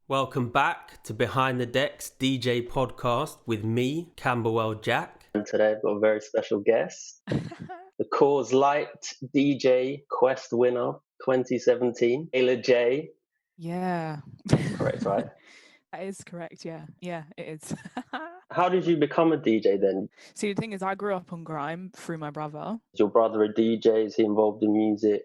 Welcome back to Behind the Decks DJ podcast with me, Camberwell Jack. And today I've got a very special guest, the Coors Light DJ Quest winner 2017, Tailor Jae. Yeah. Correct, right? That is correct, yeah. Yeah, it is. How did you become a DJ then? See, the thing is, I grew up on grime through my brother. Is your brother a DJ? Is he involved in music?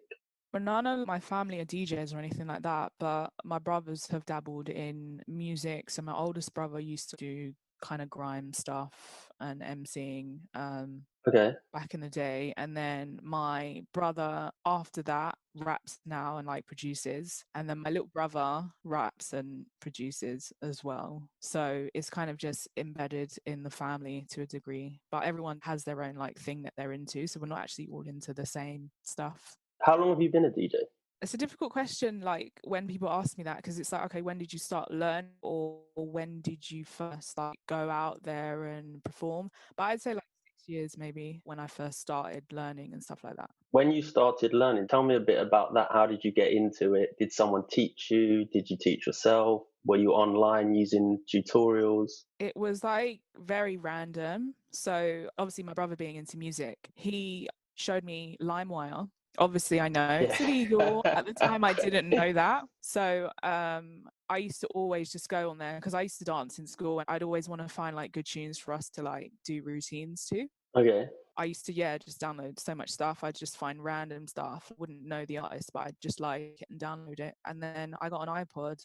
But none of my family are DJs or anything like that, but my brothers have dabbled in music. So my oldest brother used to do kind of grime stuff and emceeing back in the day. And then my brother, after that, raps now and like produces. And then my little brother raps and produces as well. So it's kind of just embedded in the family to a degree. But everyone has their own like thing that they're into. So we're not actually all into the same stuff. How long have you been a DJ? It's a difficult question, like when people ask me that, because it's like, okay, when did you start learning, or when did you first like go out there and perform? But I'd say like 6 years maybe when I first started learning and stuff like that. When you started learning, tell me a bit about that. How did you get into it? Did someone teach you? Did you teach yourself? Were you online using tutorials? It was like very random. So obviously my brother being into music, he showed me LimeWire. Obviously, I know it's illegal. At the time, I didn't know that. So I used to always just go on there because I used to dance in school and I'd always want to find like good tunes for us to like do routines to. Okay. I used to, just download so much stuff. I'd just find random stuff. Wouldn't know the artist, but I'd just like it and download it. And then I got an iPod.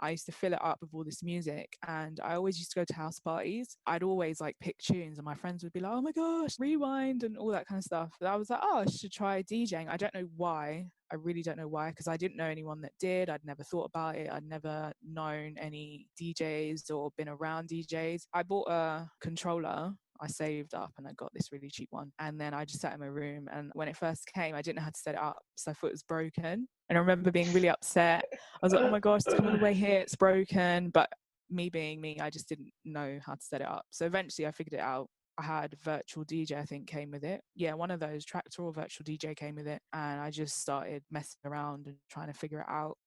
I used to fill it up with all this music and I always used to go to house parties. I'd always like pick tunes and my friends would be like, oh my gosh, rewind and all that kind of stuff. But I was like, oh, I should try DJing. I don't know why. I really don't know why, because I didn't know anyone that did. I'd never thought about it. I'd never known any DJs or been around DJs. I bought a controller. I saved up and I got this really cheap one. And then I just sat in my room. And when it first came, I didn't know how to set it up. So I thought it was broken. And I remember being really upset. I was like, oh my gosh, it's coming away here. It's broken. But me being me, I just didn't know how to set it up. So eventually I figured it out. I had virtual DJ, I think, came with it. Yeah, one of those, Tractor or virtual DJ came with it. And I just started messing around and trying to figure it out.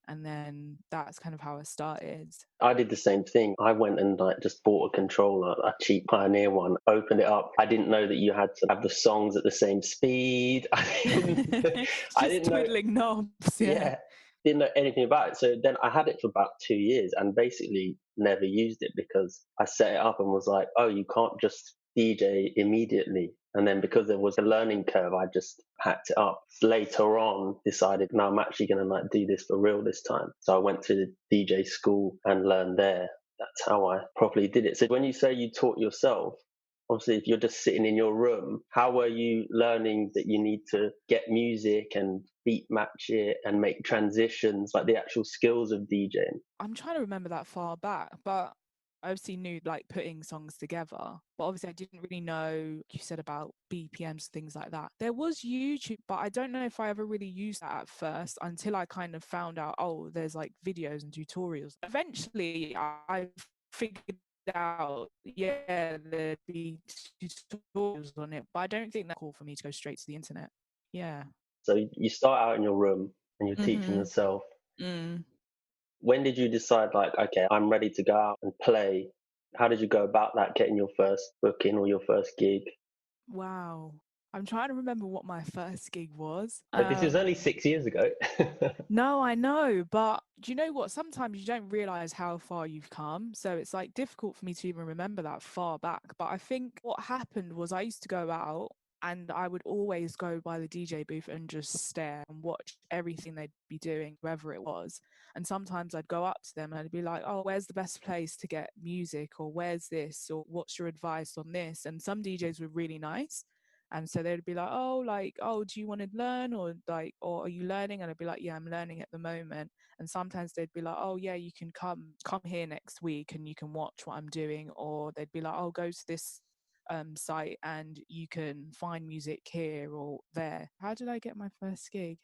And then that's kind of how I started. I did the same thing. I went and like just bought a controller, a cheap Pioneer one, opened it up. I didn't know that you had to have the songs at the same speed. I didn't twiddling knobs. Yeah, didn't know anything about it. So then I had it for about 2 years and basically never used it because I set it up and was like, oh, you can't just DJ immediately. And then because there was a learning curve, I just hacked it up. Later on, decided, no, I'm actually going to like do this for real this time. So I went to the DJ school and learned there. That's how I properly did it. So when you say you taught yourself, obviously if you're just sitting in your room, how were you learning that you need to get music and beat match it and make transitions, like the actual skills of DJing? I'm trying to remember that far back, but I obviously knew like putting songs together, but obviously I didn't really know, you said about BPMs, things like that. There was YouTube, but I don't know if I ever really used that at first until I kind of found out, oh, there's like videos and tutorials. Eventually I figured out, there'd be tutorials on it, but I don't think that's cool for me to go straight to the internet. Yeah. So you start out in your room and you're teaching yourself. When did you decide, like, okay, I'm ready to go out and play? How did you go about that, getting your first booking or your first gig? Wow. I'm trying to remember what my first gig was. But this is only 6 years ago. No, I know. But do you know what? Sometimes you don't realize how far you've come. So it's like difficult for me to even remember that far back. But I think what happened was I used to go out and I would always go by the DJ booth and just stare and watch everything they'd be doing, wherever it was. And sometimes I'd go up to them and I'd be like, oh, where's the best place to get music? Or where's this? Or what's your advice on this? And some DJs were really nice. And so they'd be like, oh, do you want to learn? Or like, or are you learning? And I'd be like, yeah, I'm learning at the moment. And sometimes they'd be like, oh yeah, you can come here next week and you can watch what I'm doing. Or they'd be like, oh, go to this site and you can find music here or there. How did I get my first gig?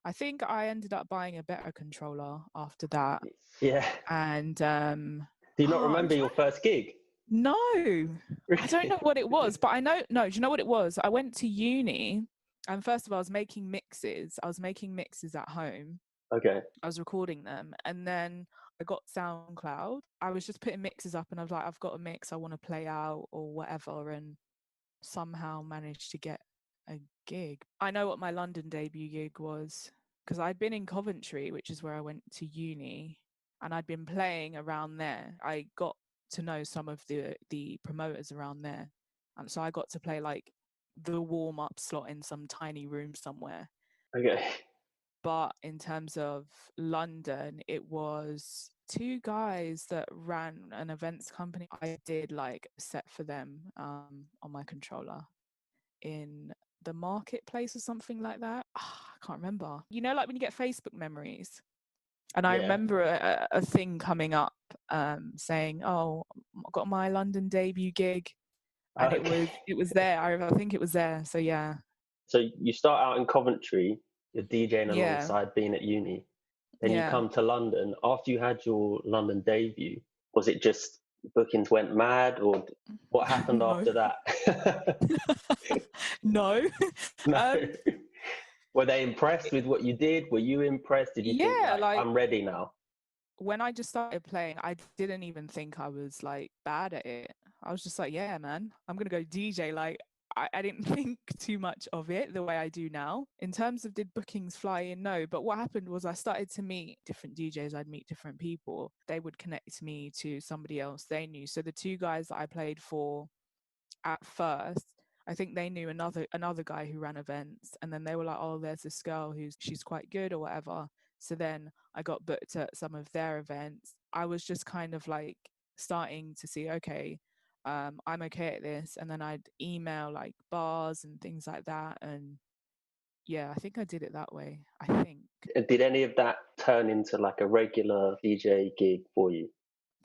I think I ended up buying a better controller after that. Yeah. And do you not remember your first gig? No, I don't know what it was, but I know, no, do you know what it was? I went to uni and first of all, I was making mixes. I was making mixes at home. Okay. I was recording them. And then I got SoundCloud. I was just putting mixes up and I was like, I've got a mix I want to play out or whatever, and somehow managed to get a gig. I know what my London debut gig was because I'd been in Coventry, which is where I went to uni, and I'd been playing around there. I got to know some of the promoters around there, and so I got to play like the warm-up slot in some tiny room somewhere. Okay. But in terms of London, it was two guys that ran an events company. I did like a set for them on my controller in the marketplace or something like that. I can't remember. You know, like when you get Facebook memories. And I Yeah. remember a thing coming up saying, "Oh, I got my London debut gig," and Okay. it was there. I think it was there. So yeah. So you start out in Coventry, you're DJing Yeah. alongside being at uni. Then you Yeah. come to London. After you had your London debut, was it just bookings went mad, or what happened No. after that? No. No. um Were they impressed with what you did? Were you impressed? Did you think, yeah, like, like I'm ready now? when I just started playing, I didn't even think I was like bad at it. I was just like, yeah, man, I'm gonna go DJ. Like I didn't think too much of it the way I do now. In terms of did bookings fly in, no. But what happened was I started to meet different DJs. I'd meet different people. They would connect me to somebody else they knew. So the two guys that I played for at first, I think they knew another guy who ran events, and then they were like, "Oh, there's this girl she's quite good or whatever." So then I got booked at some of their events. I was just kind of like starting to see, okay, I'm okay at this, and then I'd email like bars and things like that, and yeah, I think I did it that way. I think. Did any of that turn into like a regular DJ gig for you?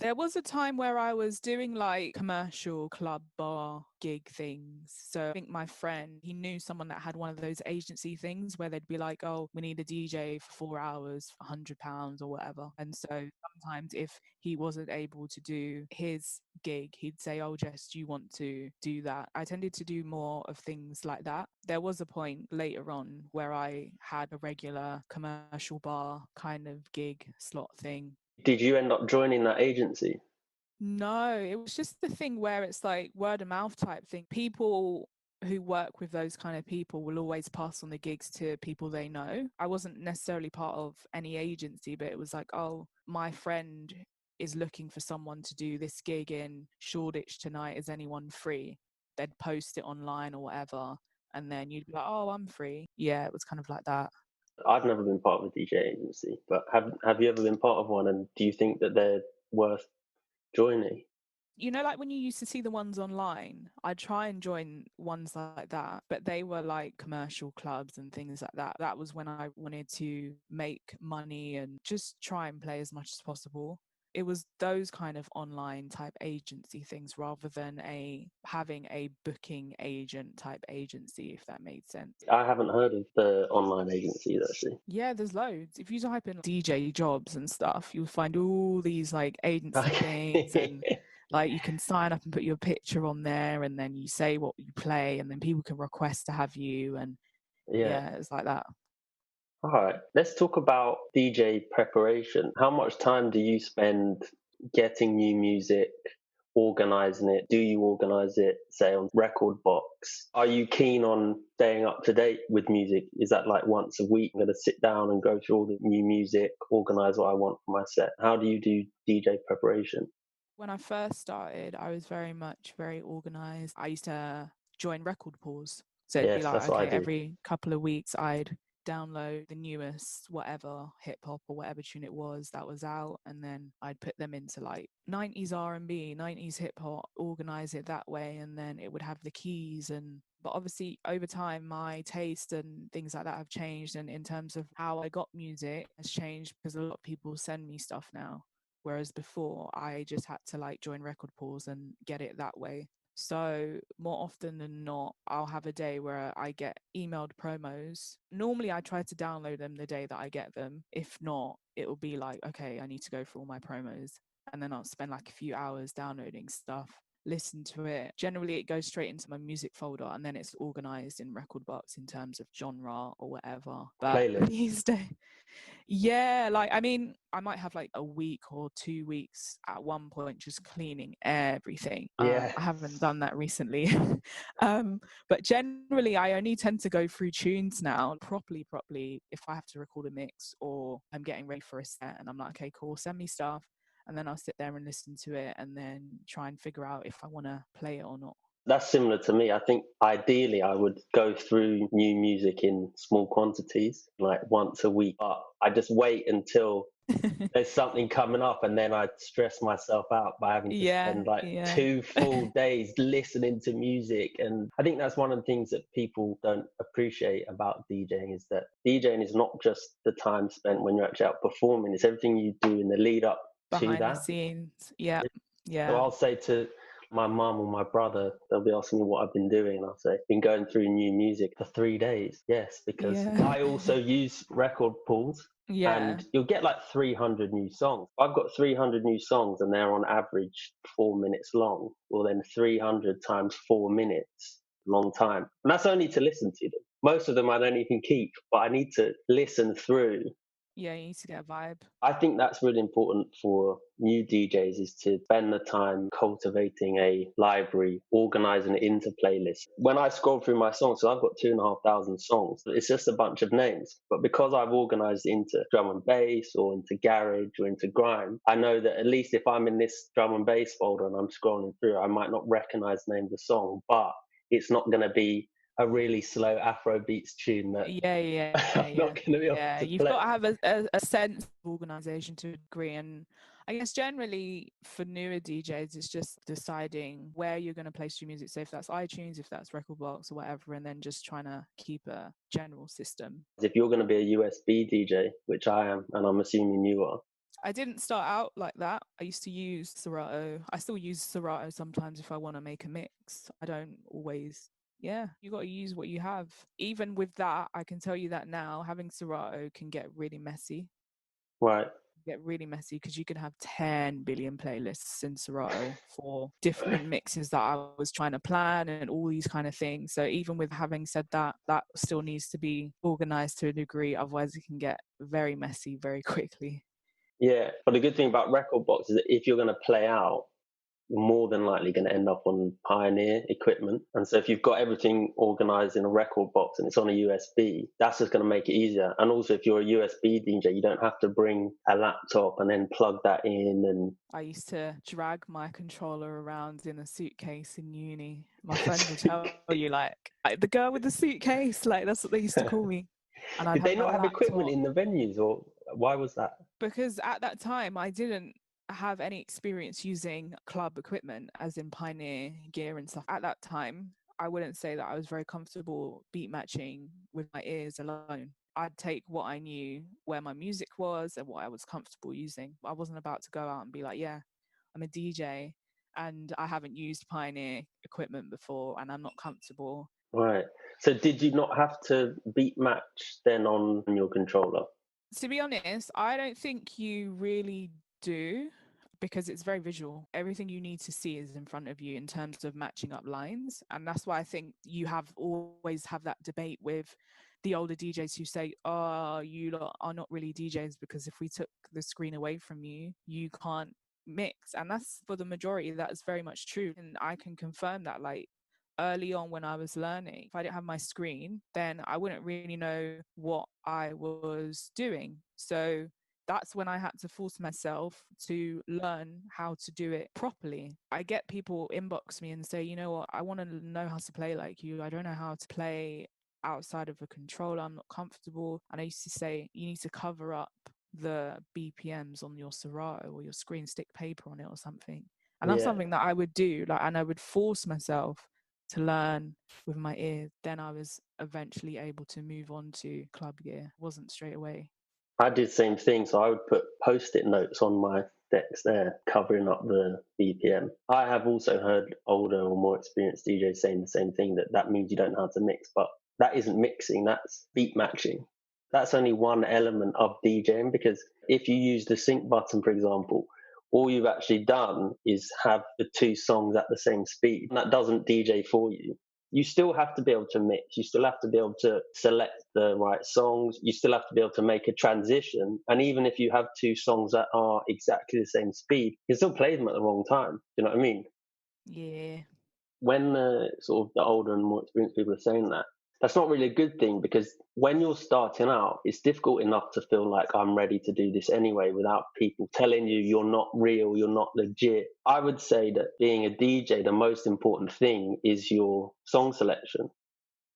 There was a time where I was doing like commercial club bar gig things. So I think my friend, he knew someone that had one of those agency things where they'd be like, "Oh, we need a DJ for 4 hours, £100 or whatever." And so sometimes if he wasn't able to do his gig, he'd say, "Oh, Jess, do you want to do that?" I tended to do more of things like that. There was a point later on where I had a regular commercial bar kind of gig slot thing. Did you end up joining that agency? No, it was just the thing where it's like word of mouth type thing. People who work with those kind of people will always pass on the gigs to people they know. I wasn't necessarily part of any agency, but it was like, oh, my friend is looking for someone to do this gig in Shoreditch tonight. Is anyone free? They'd post it online or whatever. And then you'd be like, oh, I'm free. Yeah, it was kind of like that. I've never been part of a DJ agency, but have you ever been part of one? And do you think that they're worth joining? You know, like when you used to see the ones online, I'd try and join ones like that, but they were like commercial clubs and things like that. That was when I wanted to make money and just try and play as much as possible. It was those kind of online type agency things rather than having a booking agent type agency, if that made sense. I haven't heard of the online agencies actually. Yeah, there's loads. If you type in DJ jobs and stuff, you'll find all these like agency things, and Okay. like you can sign up and put your picture on there, and then you say what you play, and then people can request to have you, and Yeah. yeah, it's like that. All right. Let's talk about DJ preparation. How much time do you spend getting new music, organizing it? Do you organize it, say, on Record Box? Are you keen on staying up to date with music? Is that like once a week, I'm going to sit down and go through all the new music, organize what I want for my set? How do you do DJ preparation? When I first started, I was very organized. I used to join record pools. So it'd be Yes, like, that's what I okay, do. every couple of weeks I'd download the newest whatever hip hop or whatever tune it was that was out, and then I'd put them into like 90s R&B, 90s hip hop, organize it that way, and then it would have the keys. And but obviously over time my taste and things like that have changed, and in terms of how I got music has changed because a lot of people send me stuff now. Whereas before, I just had to like join record pools and get it that way. So more often than not, I'll have a day where I get emailed promos. Normally, I try to download them the day that I get them. If not, it will be like, okay, I need to go for all my promos. And then I'll spend like a few hours downloading stuff, listen to it. Generally, it goes straight into my music folder, and then it's organized in record box in terms of genre or whatever. But Playlist. these days, Yeah, like, I mean, I might have like a week or 2 weeks at one point just cleaning everything. Yeah. I haven't done that recently. But generally, I only tend to go through tunes now properly, if I have to record a mix or I'm getting ready for a set and I'm like, okay, cool, send me stuff. And then I'll sit there and listen to it and then try and figure out if I want to play it or not. That's similar to me. I think ideally I would go through new music in small quantities, like once a week. But I just wait until there's something coming up, and then I stress myself out by having to spend like 2 full days listening to music. And I think that's one of the things that people don't appreciate about DJing, is that DJing is not just the time spent when you're actually out performing, it's everything you do in the lead up behind to that. The scenes. Yeah. So I'll say to my mum or my brother, they'll be asking me what I've been doing, and I'll say, been going through new music for 3 days. Yes, because I also use record pools. And you'll get like 300 new songs. I've got 300 new songs and they're on average 4 minutes long. Well, then 300 times 4 minutes, long time. And that's only to listen to them. Most of them I don't even keep, but I need to listen through. Yeah, you need to get a vibe. I think that's really important for new DJs, is to spend the time cultivating a library, organizing it into playlists. When I scroll through my songs, so I've got 2,500 songs, it's just a bunch of names. But because I've organized it into drum and bass or into garage or into grime, I know that at least if I'm in this drum and bass folder and I'm scrolling through, I might not recognize the name of the song, but it's not going to be a really slow Afro beats tune that I'm not going to be able to You've play. got to have a sense of organisation to a degree, and I guess generally for newer DJs, it's just deciding where you're going to place your music. So if that's iTunes, if that's Rekordbox or whatever, and then just trying to keep a general system. If you're going to be a USB DJ, which I am, and I'm assuming you are. I didn't start out like that. I used to use Serato. I still use Serato sometimes if I want to make a mix. I don't always. Yeah, you got to use what you have. Even with that, I can tell you that now, having Serato can get really messy. Right. Get really messy because you can have 10 billion playlists in Serato for different mixes that I was trying to plan and all these kind of things. So even with having said that, that still needs to be organized to a degree. Otherwise, it can get very messy very quickly. Yeah, but the good thing about Rekordbox is that if you're going to play out, you're more than likely going to end up on Pioneer equipment. And so if you've got everything organized in a Rekordbox and it's on a USB, that's just going to make it easier. And also if you're a USB DJ, you don't have to bring a laptop and then plug that in. And I used to drag my controller around in a suitcase in uni. My friends will tell you, like, the girl with the suitcase, like, that's what they used to call me. And did they not have equipment in the venues, or why was that? Because at that time, I didn't have any experience using club equipment, as in Pioneer gear and stuff. At that time, I wouldn't say that I was very comfortable beat matching with my ears alone. I'd take what I knew, where my music was and what I was comfortable using. I wasn't about to go out and be like, yeah, I'm a DJ and I haven't used Pioneer equipment before and I'm not comfortable. Right. So did you not have to beat match then on your controller? To be honest, I don't think you really do, because it's very visual. Everything you need to see is in front of you in terms of matching up lines. And that's why I think you always have that debate with the older DJs who say, oh, you lot are not really DJs because if we took the screen away from you, you can't mix. And that's, for the majority, that is very much true. And I can confirm that, like, early on when I was learning, if I didn't have my screen, then I wouldn't really know what I was doing. So that's when I had to force myself to learn how to do it properly. I get people inbox me and say, you know what, I want to know how to play like you. I don't know how to play outside of a controller. I'm not comfortable. And I used to say, you need to cover up the BPMs on your Serato or your screen, stick paper on it or something. And that's something that I would do, like, and I would force myself to learn with my ears. Then I was eventually able to move on to club gear. It wasn't straight away. I did the same thing. So I would put post-it notes on my decks there, covering up the BPM. I have also heard older or more experienced DJs saying the same thing, that means you don't know how to mix, but that isn't mixing, that's beat matching. That's only one element of DJing, because if you use the sync button, for example, all you've actually done is have the two songs at the same speed. And that doesn't DJ for you. you still have to be able to mix. You still have to be able to select the right songs. You still have to be able to make a transition. And even if you have two songs that are exactly the same speed, you can still play them at the wrong time. Do you know what I mean? Yeah. When sort of the older and more experienced people are saying that, that's not really a good thing, because when you're starting out, it's difficult enough to feel like I'm ready to do this anyway without people telling you you're not real, you're not legit. I would say that being a DJ, the most important thing is your song selection.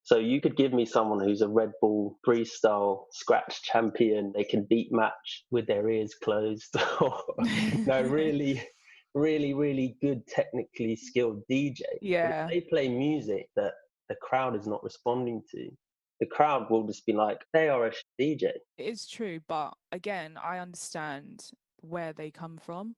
So you could give me someone who's a Red Bull freestyle scratch champion. They can beat match with their ears closed. Or, no, really, really, really good, technically skilled DJ. But Yeah. if they play music that the crowd is not responding to, the crowd will just be like, they are a DJ. It is true, but again, I understand where they come from,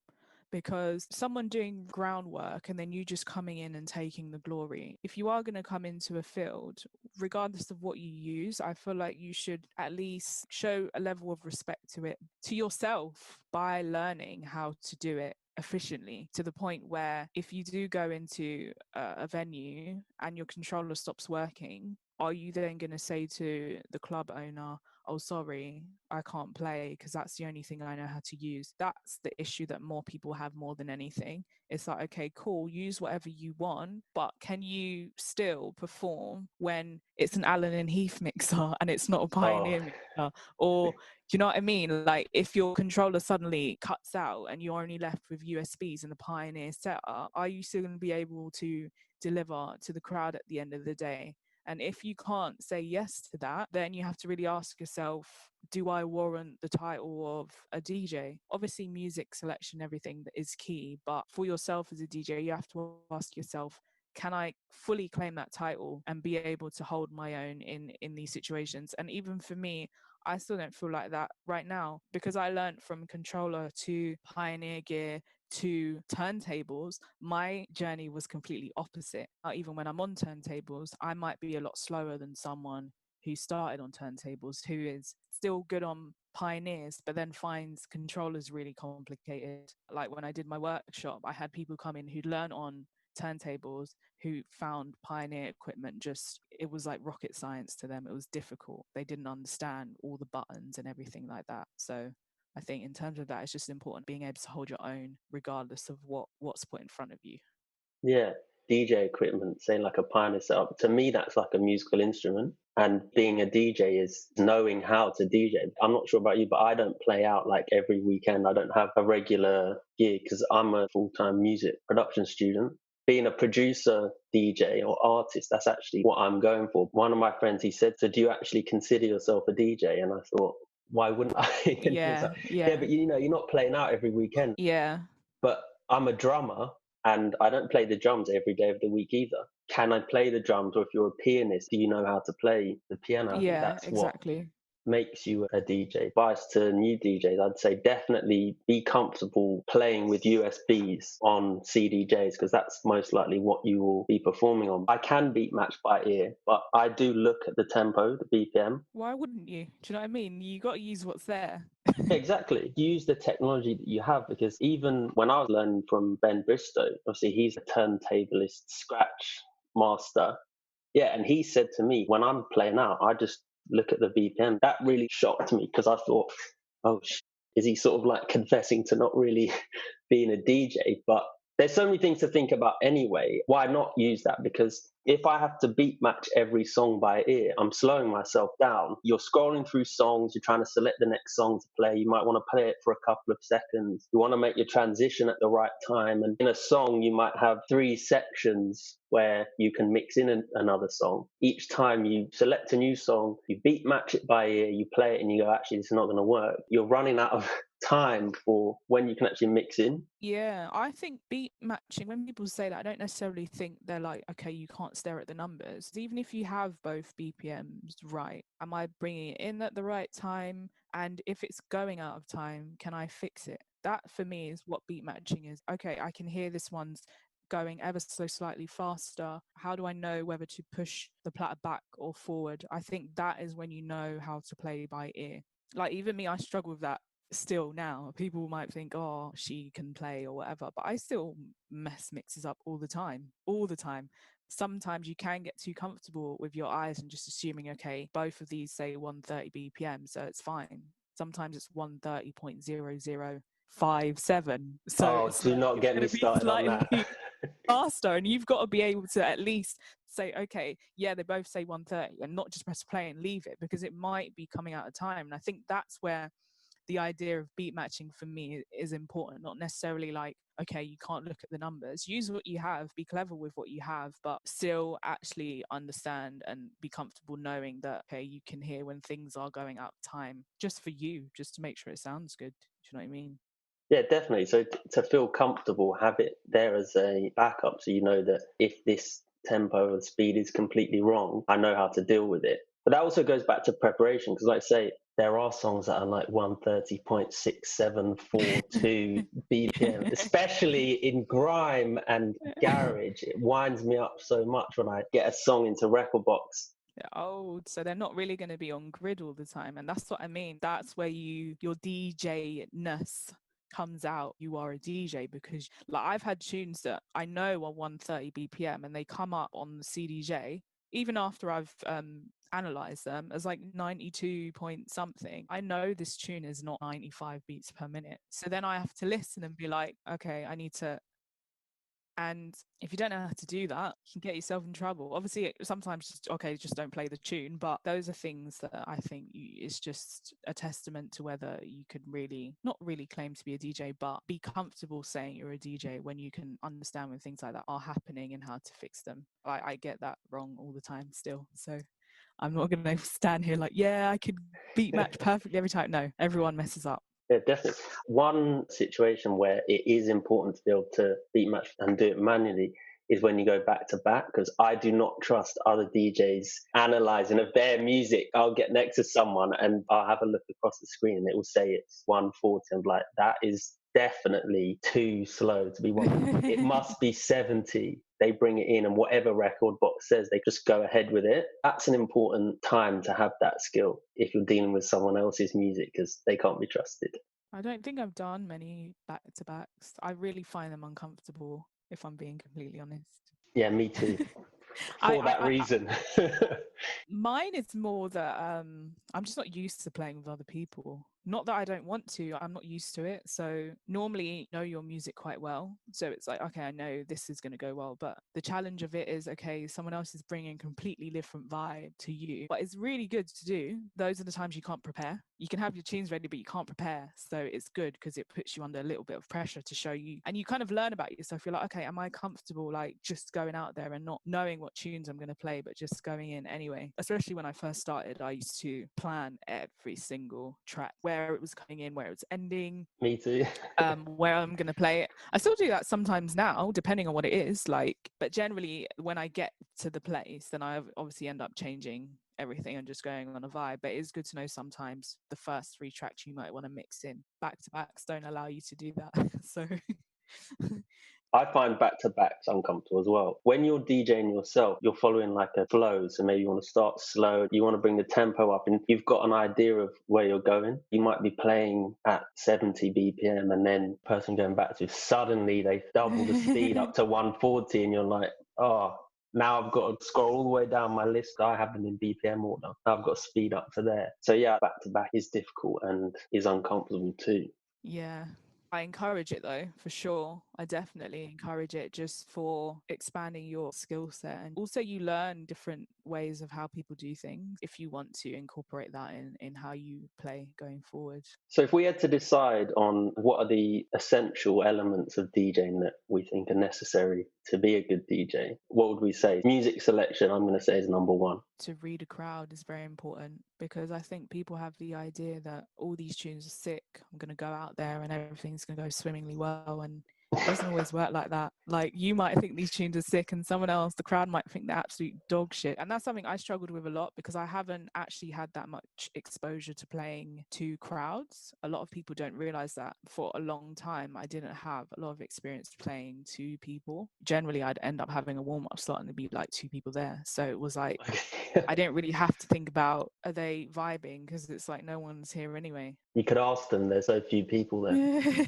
because someone doing groundwork and then you just coming in and taking the glory. If you are going to come into a field, regardless of what you use, I feel like you should at least show a level of respect to it, to yourself, by learning how to do it efficiently, to the point where if you do go into a venue and your controller stops working, are you then going to say to the club owner, oh, sorry, I can't play because that's the only thing I know how to use? That's the issue that more people have more than anything. It's like, okay, cool, use whatever you want, but can you still perform when it's an Allen and Heath mixer and it's not a Pioneer mixer? Or, do you know what I mean? Like, if your controller suddenly cuts out and you're only left with USBs and the Pioneer setup, are you still going to be able to deliver to the crowd at the end of the day? And if you can't say yes to that, then you have to really ask yourself, do I warrant the title of a DJ? Obviously, music selection, everything is key. But for yourself as a DJ, you have to ask yourself, can I fully claim that title and be able to hold my own in these situations? And even for me, I still don't feel like that right now, because I learned from controller to Pioneer gear to turntables. My journey was completely opposite. Even when I'm on turntables, I might be a lot slower than someone who started on turntables, who is still good on Pioneers, but then finds controllers really complicated. Like when I did my workshop, I had people come in who'd learned on turntables, who found Pioneer equipment just, it was like rocket science to them. It was difficult. They didn't understand all the buttons and everything like that. So I think in terms of that, it's just important being able to hold your own regardless of what's put in front of you. Yeah, DJ equipment, say like a Pioneer setup, to me that's like a musical instrument. And being a DJ is knowing how to DJ. I'm not sure about you, but I don't play out like every weekend. I don't have a regular gig because I'm a full-time music production student. Being a producer, DJ or artist, that's actually what I'm going for. One of my friends, he said, so do you actually consider yourself a DJ? And I thought, why wouldn't I? Yeah, Like, yeah. but you know, you're not playing out every weekend. Yeah. But I'm a drummer and I don't play the drums every day of the week either. Can I play the drums? Or if you're a pianist, do you know how to play the piano? I think Yeah, that's exactly. what makes you a DJ. Advice to new DJs, I'd say definitely be comfortable playing with USBs on CDJs, because that's most likely what you will be performing on. I can beat match by ear, but I do look at the tempo, the BPM. Why wouldn't you? Do you know what I mean? You got to use what's there. Exactly. Use the technology that you have, because even when I was learning from Ben Bristow, obviously he's a turntablist, scratch master. Yeah, and he said to me, when I'm playing out, I just look at the BPM. That really shocked me, because I thought, oh, is he sort of like confessing to not really being a DJ? But there's so many things to think about anyway. Why not use that? Because if I have to beat match every song by ear, I'm slowing myself down. You're scrolling through songs, you're trying to select the next song to play. You might want to play it for a couple of seconds. You want to make your transition at the right time. And in a song, you might have 3 sections where you can mix in another song. Each time you select a new song, you beat match it by ear, you play it and you go, actually, this is not going to work. You're running out of time for when you can actually mix in. Yeah, I think beat matching, when people say that, I don't necessarily think they're like, okay, you can't stare at the numbers. Even if you have both BPMs right, am I bringing it in at the right time? And if it's going out of time, can I fix it? That for me is what beat matching is. Okay, I can hear this one's going ever so slightly faster. How do I know whether to push the platter back or forward? I think that is when you know how to play by ear. Like even me, I struggle with that still now people might think, oh, she can play or whatever, but I still mess mixes up all the time. Sometimes you can get too comfortable with your eyes and just assuming, okay, both of these say 130 BPM, so it's fine. Sometimes it's 130.0057, so Oh, it's do like not it's get going me to be started on that. slightly faster, and you've got to be able to at least say, okay, yeah, they both say 130, and not just press play and leave it, because it might be coming out of time. And I think that's where the idea of beat matching for me is important, not necessarily like, okay, you can't look at the numbers, use what you have, be clever with what you have, but still actually understand and be comfortable knowing that, okay, you can hear when things are going out of time, just for you, just to make sure it sounds good. Do you know what I mean? Yeah, definitely. So to feel comfortable, have it there as a backup, so you know that if this tempo and speed is completely wrong, I know how to deal with it. But that also goes back to preparation, because like I say, there are songs that are like 130.6742 BPM, especially in grime and garage. It winds me up so much when I get a song into Record Box. Oh, so they're not really going to be on grid all the time. And that's what I mean. That's where your DJ-ness comes out. You are a DJ, because like I've had tunes that I know are 130 BPM and they come up on the CDJ, even after I've analyzed them, as like 92 point something. I know this tune is not 95 beats per minute. So then I have to listen and be like, okay, I need to. And if you don't know how to do that, you can get yourself in trouble. Obviously, sometimes just, okay, just don't play the tune. But those are things that I think is just a testament to whether you could really, not really claim to be a DJ, but be comfortable saying you're a DJ when you can understand when things like that are happening and how to fix them. I get that wrong all the time still. So I'm not going to stand here like, yeah, I could beat match perfectly every time. No, everyone messes up. Yeah, definitely. One situation where it is important to be able to beat match and do it manually is when you go back to back, because I do not trust other DJs analyzing of their music. I'll get next to someone and I'll have a look across the screen and it will say it's 140. I'm like, that is definitely too slow to be one. It must be 70. They bring it in and whatever Record Box says, they just go ahead with it. That's an important time to have that skill if you're dealing with someone else's music, because they can't be trusted. I don't think I've done many back-to-backs. I really find them uncomfortable, if I'm being completely honest. Yeah, me too. I, For that I, reason. Mine is more that I'm just not used to playing with other people. Not that I don't want to, I'm not used to it. So normally you know your music quite well. So it's like, okay, I know this is going to go well. But the challenge of it is, okay, someone else is bringing a completely different vibe to you. But it's really good to do. Those are the times you can't prepare. You can have your tunes ready, but you can't prepare. So it's good because it puts you under a little bit of pressure to show you. And you kind of learn about yourself. You're like, okay, am I comfortable like just going out there and not knowing what tunes I'm going to play, but just going in anyway? Especially when I first started, I used to plan every single track, where it was coming in, where it was ending. Me too. Where I'm going to play it. I still do that sometimes now, depending on what it is. Like, but generally, when I get to the place, then I obviously end up changing everything and just going on a vibe. But it is good to know sometimes the first 3 tracks you might want to mix in. Back to backs don't allow you to do that. So. I find back-to-backs uncomfortable as well. When you're DJing yourself, you're following like a flow. So maybe you want to start slow, you want to bring the tempo up, and you've got an idea of where you're going. You might be playing at 70 BPM, and then the person going back to, suddenly they double the speed up to 140, and you're like, oh, now I've got to scroll all the way down my list. I have them in BPM order. Now I've got to speed up to there. So yeah, back-to-back is difficult and is uncomfortable too. Yeah. I encourage it though, for sure. I definitely encourage it just for expanding your skill set. And also you learn different ways of how people do things if you want to incorporate that in how you play going forward. So if we had to decide on what are the essential elements of DJing that we think are necessary to be a good DJ, what would we say? Music selection, I'm going to say, is number one. To read a crowd is very important, because I think people have the idea that all these tunes are sick. I'm going to go out there and everything's going to go swimmingly well. And It doesn't always work like that. Like, you might think these tunes are sick and someone else, the crowd, might think they're absolute dog shit. And that's something I struggled with a lot because I haven't actually had that much exposure to playing to crowds. A lot of people don't realize that. For a long time, I didn't have a lot of experience playing to people. Generally, I'd end up having a warm-up slot and there'd be like 2 people there. So it was like, I didn't really have to think about, are they vibing? Because it's like, no one's here anyway. You could ask them, there's so few people there.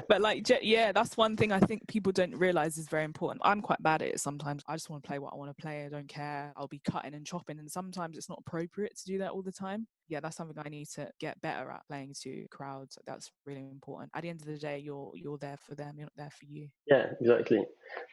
But like, yeah, that's one thing I think people don't realize is very important. I'm quite bad at it sometimes. I just want to play what I want to play. I don't care. I'll be cutting and chopping, and sometimes it's not appropriate to do that all the time. Yeah, that's something I need to get better at, playing to crowds. That's really important. At the end of the day, you're there for them. You're not there for you. Yeah, exactly.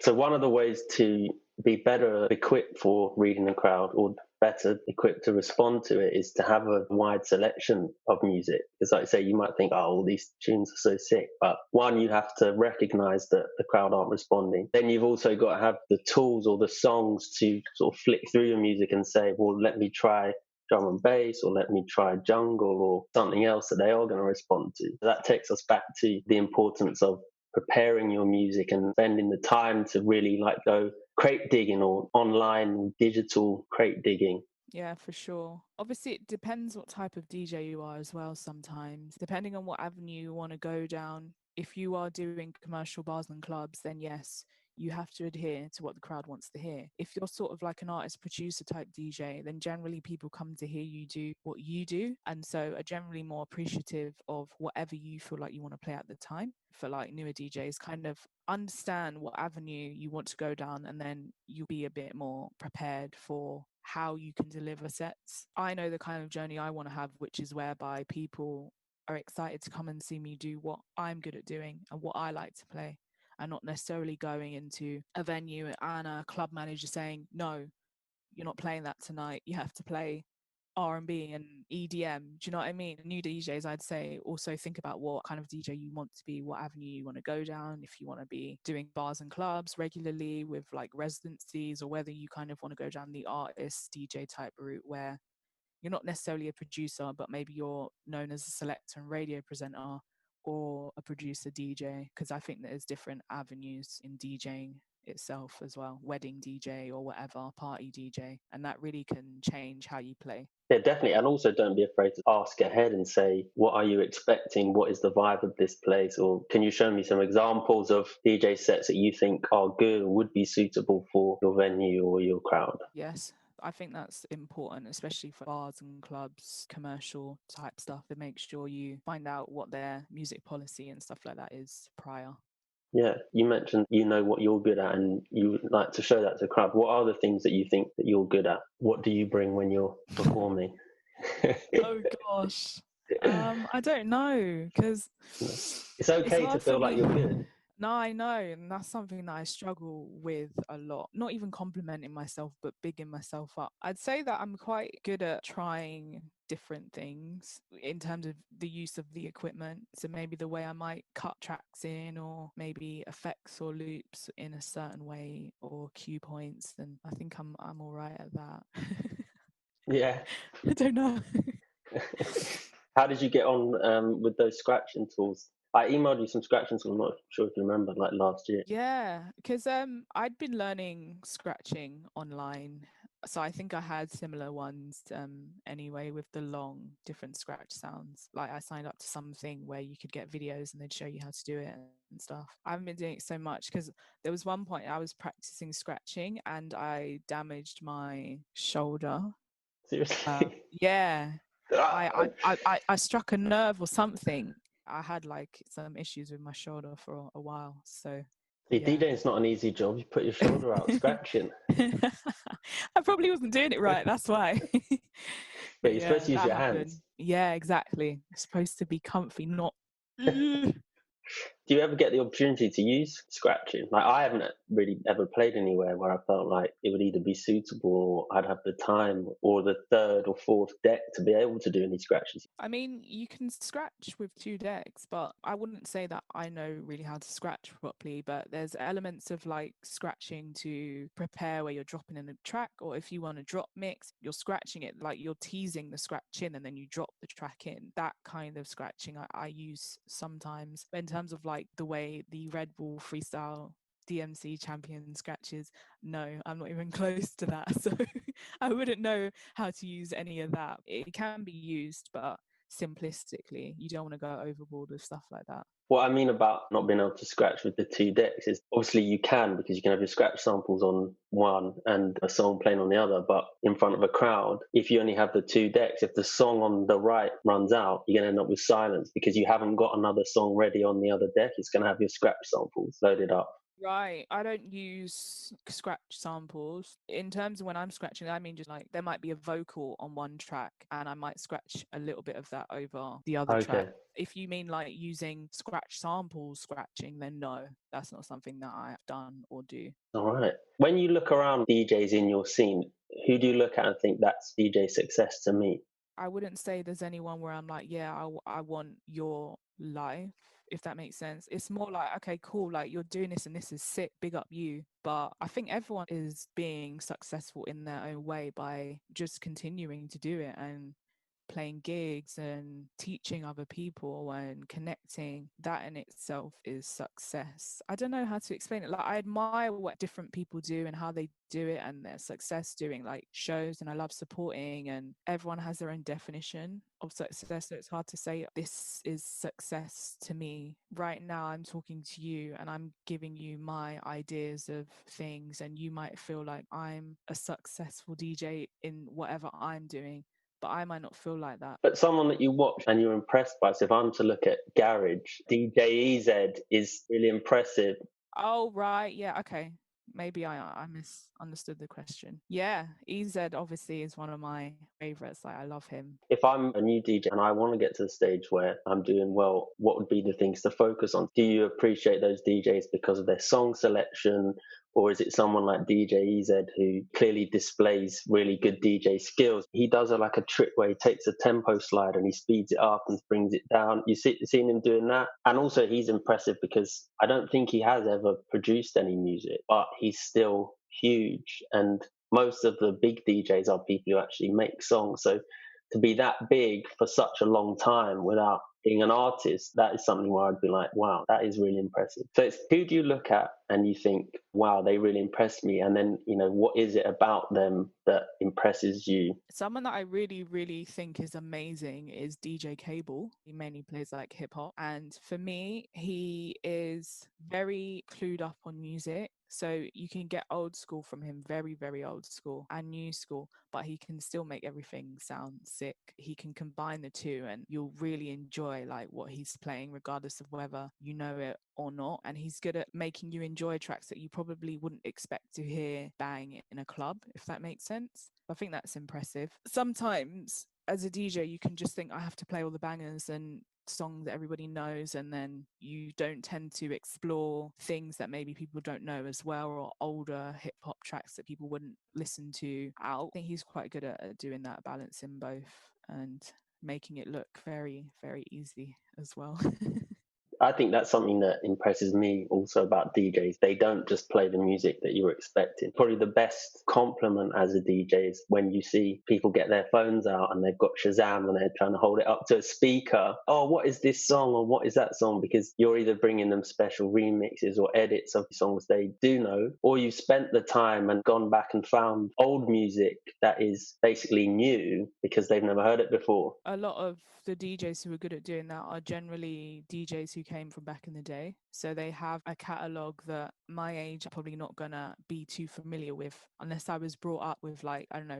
So one of the ways to be better equipped for reading the crowd, or better equipped to respond to it, is to have a wide selection of music. Because like I say, you might think, oh, all these tunes are so sick. But one, you have to recognize that the crowd aren't responding. Then you've also got to have the tools or the songs to sort of flick through your music and say, well, let me try drum and bass, or let me try jungle or something else that they are going to respond to. That takes us back to the importance of preparing your music and spending the time to really like go crate digging or online digital crate digging. Yeah, for sure. Obviously, it depends what type of DJ you are as well sometimes. Depending on what avenue you want to go down. If you are doing commercial bars and clubs, then yes, you have to adhere to what the crowd wants to hear. If you're sort of like an artist producer type DJ, then generally people come to hear you do what you do, and so are generally more appreciative of whatever you feel like you want to play at the time. For like newer DJs, kind of understand what avenue you want to go down, and then you'll be a bit more prepared for how you can deliver sets. I know the kind of journey I want to have, which is whereby people are excited to come and see me do what I'm good at doing and what I like to play, and not necessarily going into a venue and a club manager saying, no, you're not playing that tonight. You have to play R&B and EDM. Do you know what I mean? New DJs, I'd say, also think about what kind of DJ you want to be, what avenue you want to go down. If you want to be doing bars and clubs regularly with like residencies, or whether you kind of want to go down the artist DJ type route where you're not necessarily a producer, but maybe you're known as a selector and radio presenter, or a producer DJ, because I think there's different avenues in DJing itself as well. Wedding DJ or whatever, party DJ, and that really can change how you play. Yeah, definitely. And also don't be afraid to ask ahead and say, what are you expecting? What is the vibe of this place? Or can you show me some examples of DJ sets that you think are good or would be suitable for your venue or your crowd? Yes, I think that's important, especially for bars and clubs, commercial type stuff. To make sure you find out what their music policy and stuff like that is prior. Yeah, you mentioned you know what you're good at and you would like to show that to the crowd. What are the things that you think that you're good at? What do you bring when you're performing? Oh gosh, I don't know, because it's okay to feel like you're good. No, I know, and that's something that I struggle with a lot. Not even complimenting myself, but bigging myself up. I'd say that I'm quite good at trying different things in terms of the use of the equipment. So maybe the way I might cut tracks in, or maybe effects or loops in a certain way, or cue points. Then I think I'm all right at that. Yeah. I don't know. How did you get on with those scratching tools? I emailed you some scratching tools. I'm not sure if you remember, like last year. Yeah, because I'd been learning scratching online, so I think I had similar ones anyway, with the long different scratch sounds. Like, I signed up to something where you could get videos and they'd show you how to do it and stuff. I haven't been doing it so much because there was one point I was practicing scratching and I damaged my shoulder. Seriously? Yeah, I struck a nerve or something. I had like some issues with my shoulder for a while, so See, yeah. DJing's not an easy job. You put your shoulder out scratching. I probably wasn't doing it right, that's why. But you're supposed to use that your happened. hands. Yeah, exactly. It's supposed to be comfy, not Do you ever get the opportunity to use scratching? Like, I haven't really ever played anywhere where I felt like it would either be suitable or I'd have the time or the third or fourth deck to be able to do any scratches. I mean, you can scratch with 2 decks, but I wouldn't say that I know really how to scratch properly. But there's elements of like scratching to prepare where you're dropping in a track, or if you want to drop mix, you're scratching it like you're teasing the scratch in and then you drop the track in. That kind of scratching I use sometimes. But in terms of like like the way the Red Bull freestyle DMC champion scratches. No, I'm not even close to that. So I wouldn't know how to use any of that. It can be used, but simplistically, you don't want to go overboard with stuff like that. What I mean about not being able to scratch with the two decks is obviously you can, because you can have your scratch samples on one and a song playing on the other, but in front of a crowd, if you only have the two decks, if the song on the right runs out, you're going to end up with silence because you haven't got another song ready on the other deck. It's going to have your scratch samples loaded up. Right. I don't use scratch samples. In terms of when I'm scratching, I mean just like there might be a vocal on one track and I might scratch a little bit of that over the other track. If you mean like using scratch samples scratching, then no, that's not something that I've done or do. All right. When you look around DJs in your scene, who do you look at and think that's DJ success to me? I wouldn't say there's anyone where I'm like, yeah, I want your life, if that makes sense. It's more like, okay, cool, like you're doing this and this is sick, big up you. But I think everyone is being successful in their own way by just continuing to do it and playing gigs and teaching other people and connecting. That in itself is success. I don't know how to explain it. Like I admire what different people do and how they do it and their success doing like shows, and I love supporting, and everyone has their own definition of success, so it's hard to say this is success to me. Right now I'm talking to you and I'm giving you my ideas of things, and you might feel like I'm a successful DJ in whatever I'm doing, but I might not feel like that. But someone that you watch and you're impressed by, so if I'm to look at Garage, DJ EZ is really impressive. Oh, right. Yeah, okay. Maybe I misunderstood the question. Yeah, EZ obviously is one of my favorites. Like I love him. If I'm a new DJ and I want to get to the stage where I'm doing well, what would be the things to focus on? Do you appreciate those DJs because of their song selection? Or is it someone like DJ EZ who clearly displays really good DJ skills? He does a trick where he takes a tempo slide and he speeds it up and brings it down. You've seen him doing that? And also he's impressive because I don't think he has ever produced any music, but he's still huge. And most of the big DJs are people who actually make songs. So to be that big for such a long time without being an artist, that is something where I'd be like, wow, that is really impressive. So it's who do you look at and you think, wow, they really impressed me? And then, what is it about them that impresses you? Someone that I really, really think is amazing is DJ Cable. He mainly plays like hip hop. And for me, he is very clued up on music. So you can get old school from him, very, very old school, and new school, but he can still make everything sound sick. He can combine the two and you'll really enjoy like what he's playing, regardless of whether you know it or not. And he's good at making you enjoy tracks that you probably wouldn't expect to hear bang in a club, if that makes sense. I think that's impressive. Sometimes as a DJ, you can just think, I have to play all the bangers and songs that everybody knows, and then you don't tend to explore things that maybe people don't know as well, or older hip hop tracks that people wouldn't listen to out. I think he's quite good at doing that, balancing both and making it look very, very easy as well. I think that's something that impresses me also about DJs. They don't just play the music that you were expecting. Probably the best compliment as a DJ is when you see people get their phones out and they've got Shazam and they're trying to hold it up to a speaker. Oh, what is this song or what is that song? Because you're either bringing them special remixes or edits of songs they do know, or you spent the time and gone back and found old music that is basically new because they've never heard it before. A lot of the DJs who are good at doing that are generally DJs who came from back in the day. So they have a catalogue that my age are probably not gonna be too familiar with, unless I was brought up with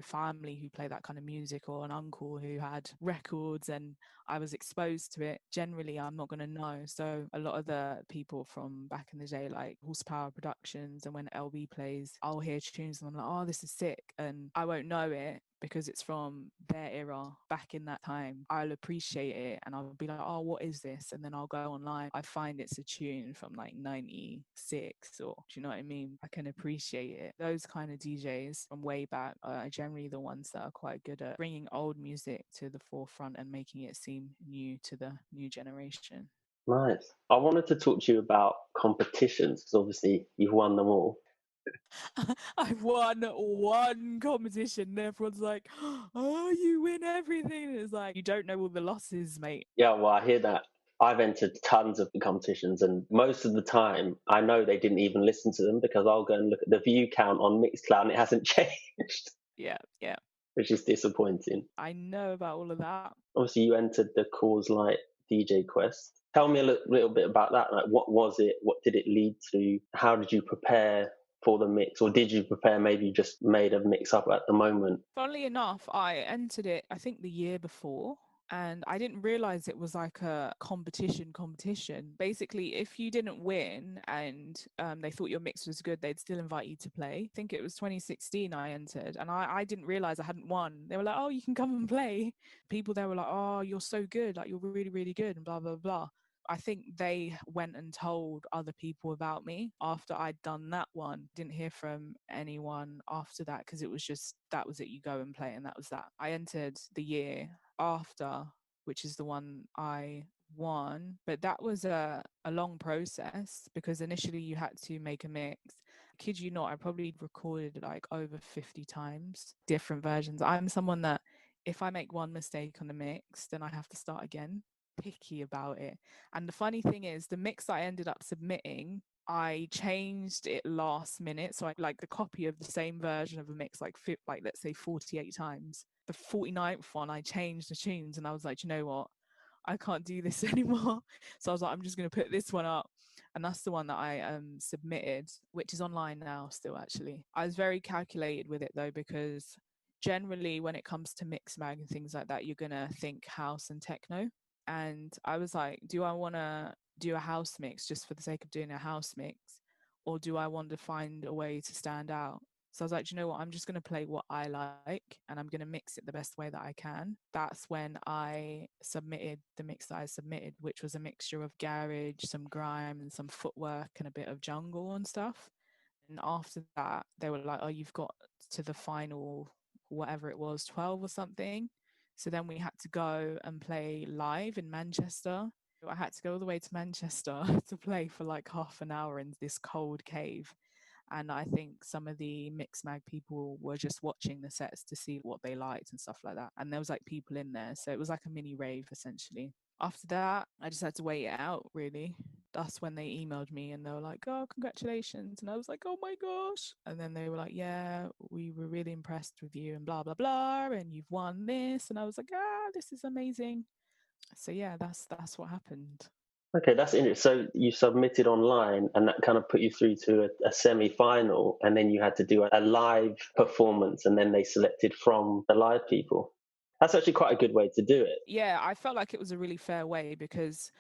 family who play that kind of music, or an uncle who had records and I was exposed to it. Generally, I'm not gonna know. So a lot of the people from back in the day, like Horsepower Productions, and when LB plays, I'll hear tunes and I'm like, oh, this is sick, and I won't know it because it's from their era back in that time. I'll appreciate it and I'll be like, oh, what is this? And then I'll go online. I find it's a tune from like 96, or do you know what I mean? I can appreciate it. Those kind of DJs from way back are generally the ones that are quite good at bringing old music to the forefront and making it seem new to the new generation. Nice. I wanted to talk to you about competitions because obviously you've won them all. I've won one competition and everyone's like, oh, you win everything. And it's like, you don't know all the losses, mate. Yeah, well, I hear that. I've entered tons of the competitions, and most of the time, I know they didn't even listen to them because I'll go and look at the view count on Mixcloud and it hasn't changed, Yeah, yeah. which is disappointing. I know about all of that. Obviously, you entered the Coors Light DJ Quest. Tell me a little bit about that. Like, what was it? What did it lead to? How did you prepare for the mix, or did you prepare? Maybe you just made a mix up at the moment. Funnily enough, I entered it, I think, the year before. And I didn't realize it was like a competition. Basically, if you didn't win and they thought your mix was good, they'd still invite you to play. I think it was 2016 I entered, and I didn't realize I hadn't won. They were like, "Oh, you can come and play." People there were like, "Oh, you're so good, like you're really, really good," and blah, blah, blah. I think they went and told other people about me after I'd done that one. Didn't hear from anyone after that because it was just, that was it, you go and play, and that was that. I entered the year after, which is the one I won, but that was a long process because initially you had to make a mix. Kid you not, I probably recorded like over 50 times different versions. I'm someone that if I make one mistake on the mix, then I have to start again. Picky about it. And the funny thing is, the mix I ended up submitting, I changed it last minute. So I like the copy of the same version of a mix, like let's say 48 times. The 49th one, I changed the tunes and I was like, you know what? I can't do this anymore. So I was like, I'm just going to put this one up. And that's the one that I submitted, which is online now still, actually. I was very calculated with it though, because generally when it comes to Mixmag and things like that, you're going to think house and techno. And I was like, do I want to do a house mix just for the sake of doing a house mix? Or do I want to find a way to stand out? So I was like, you know what? I'm just going to play what I like and I'm going to mix it the best way that I can. That's when I submitted the mix that I submitted, which was a mixture of garage, some grime, and some footwork and a bit of jungle and stuff. And after that, they were like, oh, you've got to the final, whatever it was, 12 or something. So then we had to go and play live in Manchester. I had to go all the way to Manchester to play for like half an hour in this cold cave. And I think some of the Mixmag people were just watching the sets to see what they liked and stuff like that. And there was like people in there. So it was like a mini rave essentially. After that, I just had to wait it out, really. That's when they emailed me and they were like, oh, congratulations. And I was like, oh my gosh. And then they were like, yeah, we were really impressed with you and blah, blah, blah. And you've won this. And I was like, this is amazing. So yeah, that's what happened. Okay, that's interesting. So you submitted online and that kind of put you through to a semi-final, and then you had to do a live performance, and then they selected from the live people. That's actually quite a good way to do it. Yeah, I felt like it was a really fair way because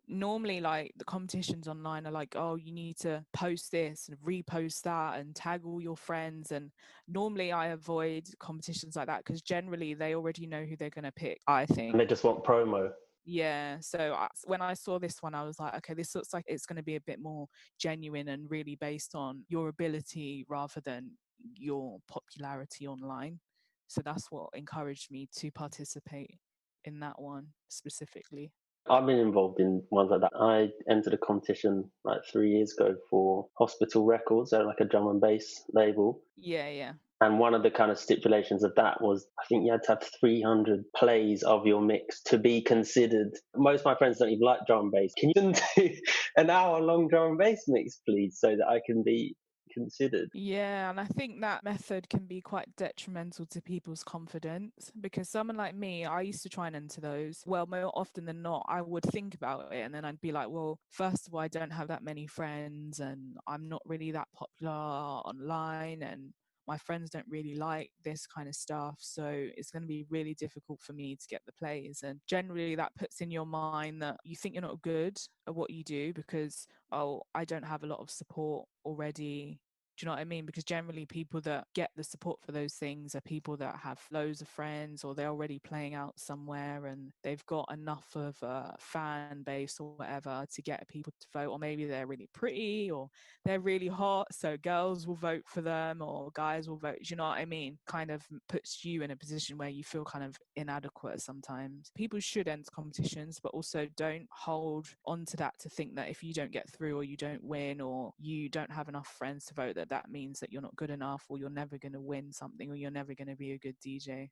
normally like the competitions online are like, oh, you need to post this and repost that and tag all your friends. And normally I avoid competitions like that because generally they already know who they're going to pick, I think. And they just want promo. Yeah, so when I saw this one, I was like, okay, this looks like it's going to be a bit more genuine and really based on your ability rather than your popularity online. So that's what encouraged me to participate in that one specifically. I've been involved in ones like that. I entered a competition like 3 years ago for Hospital Records. They're like a drum and bass label. Yeah. And one of the kind of stipulations of that was, I think you had to have 300 plays of your mix to be considered. Most of my friends don't even like drum and bass. Can you do an hour-long drum and bass mix, please, so that I can be considered? Yeah, and I think that method can be quite detrimental to people's confidence because someone like me, I used to try and enter those. Well, more often than not, I would think about it and then I'd be like, well, first of all, I don't have that many friends and I'm not really that popular online and my friends don't really like this kind of stuff. So it's going to be really difficult for me to get the plays. And generally that puts in your mind that you think you're not good at what you do because, oh, I don't have a lot of support already. Do you know what I mean? Because generally people that get the support for those things are people that have loads of friends or they're already playing out somewhere and they've got enough of a fan base or whatever to get people to vote, or maybe they're really pretty or they're really hot, so girls will vote for them or guys will vote. Do you know what I mean? Kind of puts you in a position where you feel kind of inadequate sometimes. People should enter competitions, but also don't hold on to that to think that if you don't get through or you don't win or you don't have enough friends to vote, that means that you're not good enough or you're never going to win something or you're never going to be a good DJ.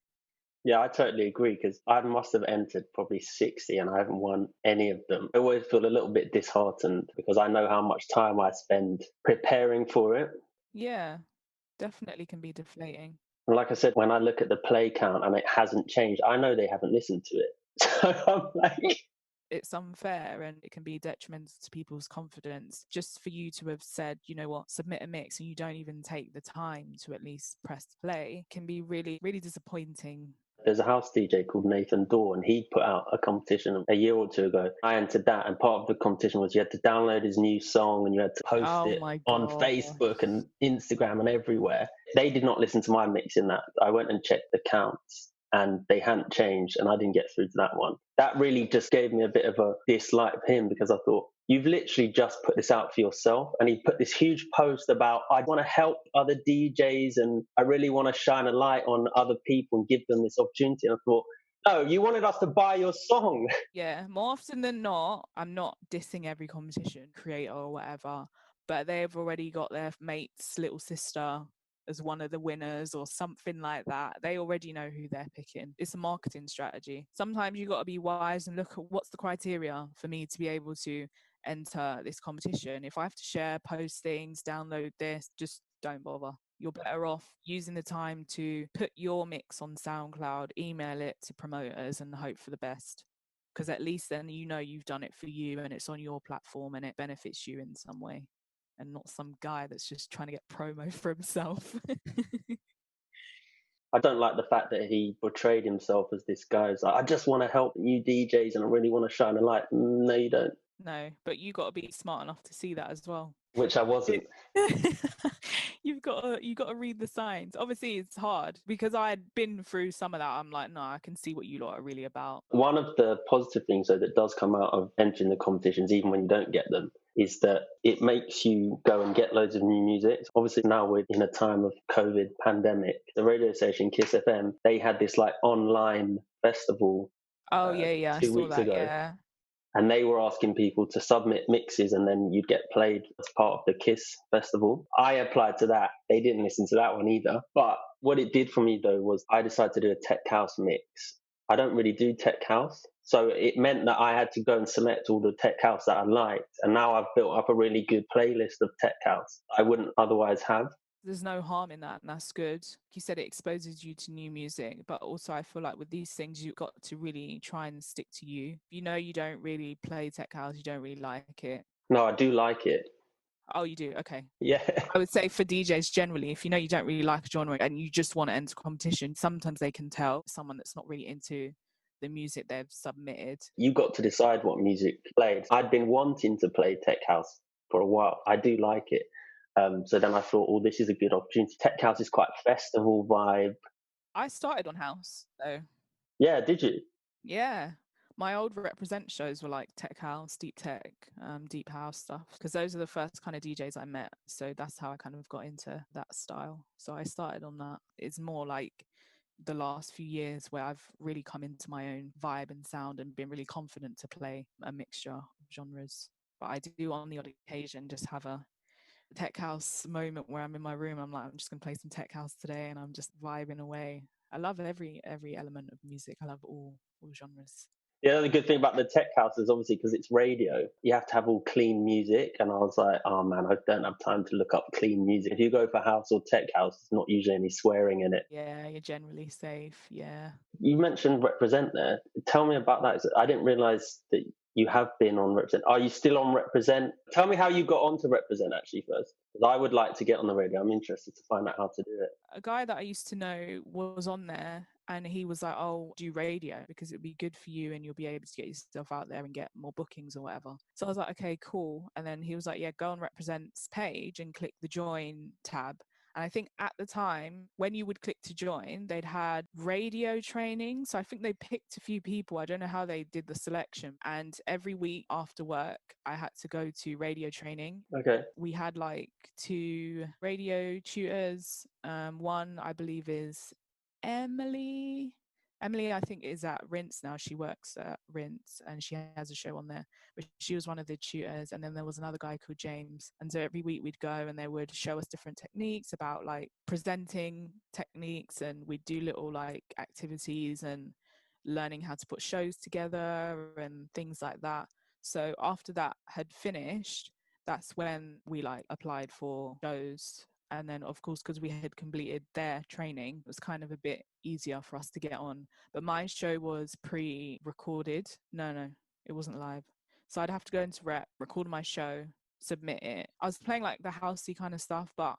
Yeah, I totally agree because I must have entered probably 60 and I haven't won any of them. I always feel a little bit disheartened because I know how much time I spend preparing for it. Yeah, definitely can be deflating. And like I said, when I look at the play count and it hasn't changed, I know they haven't listened to it. So I'm like, It's unfair and it can be detrimental to people's confidence. Just for you to have said, you know what, submit a mix and you don't even take the time to at least press play can be really, really disappointing. there's a house DJ called Nathan Dorr, and he put out a competition a year or two ago. I entered that, and part of the competition was you had to download his new song and you had to post Oh it my on God. Facebook and Instagram and everywhere. They did not listen to my mix in that. I went and checked the counts and they hadn't changed, and I didn't get through to that one. That really just gave me a bit of a dislike of him because I thought, you've literally just put this out for yourself. And he put this huge post about, I want to help other DJs and I really want to shine a light on other people and give them this opportunity. And I thought, no, you wanted us to buy your song. Yeah, more often than not, I'm not dissing every competition creator or whatever, but they've already got their mate's little sister as one of the winners or something like that. They already know who they're picking. It's a marketing strategy. Sometimes you got to be wise and look at what's the criteria for me to be able to enter this competition. If I have to share, post things, download this, just don't bother. You're better off using the time to put your mix on SoundCloud, email it to promoters and hope for the best. Because at least then you know you've done it for you and it's on your platform and it benefits you in some way and not some guy that's just trying to get promo for himself. I don't like the fact that he portrayed himself as this guy who's like, I just want to help new DJs and I really want to shine a light. No, you don't. No, but you got to be smart enough to see that as well. Which I wasn't. You've got to read the signs. Obviously, it's hard because I had been through some of that. I'm like, no, I can see what you lot are really about. One of the positive things, though, that does come out of entering the competitions, even when you don't get them, is that it makes you go and get loads of new music. Obviously, now we're in a time of COVID pandemic. The radio station Kiss FM, they had this like online festival. Oh yeah, 2 I saw weeks that. ago. Yeah. And they were asking people to submit mixes and then you'd get played as part of the Kiss festival. I applied to that. They didn't listen to that one either. But what it did for me, though, was I decided to do a tech house mix. I don't really do tech house. So it meant that I had to go and select all the tech house that I liked. And now I've built up a really good playlist of tech house I wouldn't otherwise have. There's no harm in that, and that's good. You said it exposes you to new music, but also I feel like with these things, you've got to really try and stick to you. You know, you don't really play tech house, you don't really like it. No, I do like it. Oh, you do? Okay. Yeah. I would say for DJs generally, if you know you don't really like a genre and you just want to enter competition, sometimes they can tell someone that's not really into the music they've submitted. You got to decide what music played. I'd been wanting to play tech house for a while. I do like it. So then I thought, oh, this is a good opportunity. Tech house is quite festival vibe. I started on house, though. Yeah, did you? Yeah. My old Reprezent shows were like tech house, deep tech, deep house stuff, because those are the first kind of DJs I met. So that's how I kind of got into that style. So I started on that. It's more like the last few years where I've really come into my own vibe and sound and been really confident to play a mixture of genres. But I do on the odd occasion just have a tech house moment where I'm in my room. I'm like, I'm just gonna play some tech house today, and I'm just vibing away. I love every element of music. I love all genres. The other good thing about the tech house is obviously because it's radio, you have to have all clean music. And I was like, oh man, I don't have time to look up clean music. If you go for house or tech house, it's not usually any swearing in it. Yeah, you're generally safe. Yeah. You mentioned Reprezent there. Tell me about that. I didn't realize that you have been on Reprezent. Are you still on Reprezent? Tell me how you got onto Reprezent actually first. Because I would like to get on the radio. I'm interested to find out how to do it. A guy that I used to know was on there and he was like, oh, do radio because it'd be good for you and you'll be able to get yourself out there and get more bookings or whatever. So I was like, okay, cool. And then he was like, yeah, go on Reprezent's page and click the join tab. And I think at the time, when you would click to join, they'd had radio training. So I think they picked a few people. I don't know how they did the selection. And every week after work, I had to go to radio training. Okay. We had like 2 radio tutors. One, I believe, is Emily. Emily, I think, is at Rinse now. She works at Rinse and she has a show on there. But she was one of the tutors. And then there was another guy called James. And so every week we'd go and they would show us different techniques about like presenting techniques. And we'd do little like activities and learning how to put shows together and things like that. So after that had finished, that's when we like applied for shows. And then of course, because we had completed their training, it was kind of a bit easier for us to get on. But my show was pre-recorded. No, it wasn't live. So I'd have to go into rep, record my show, submit it. I was playing like the housey kind of stuff, but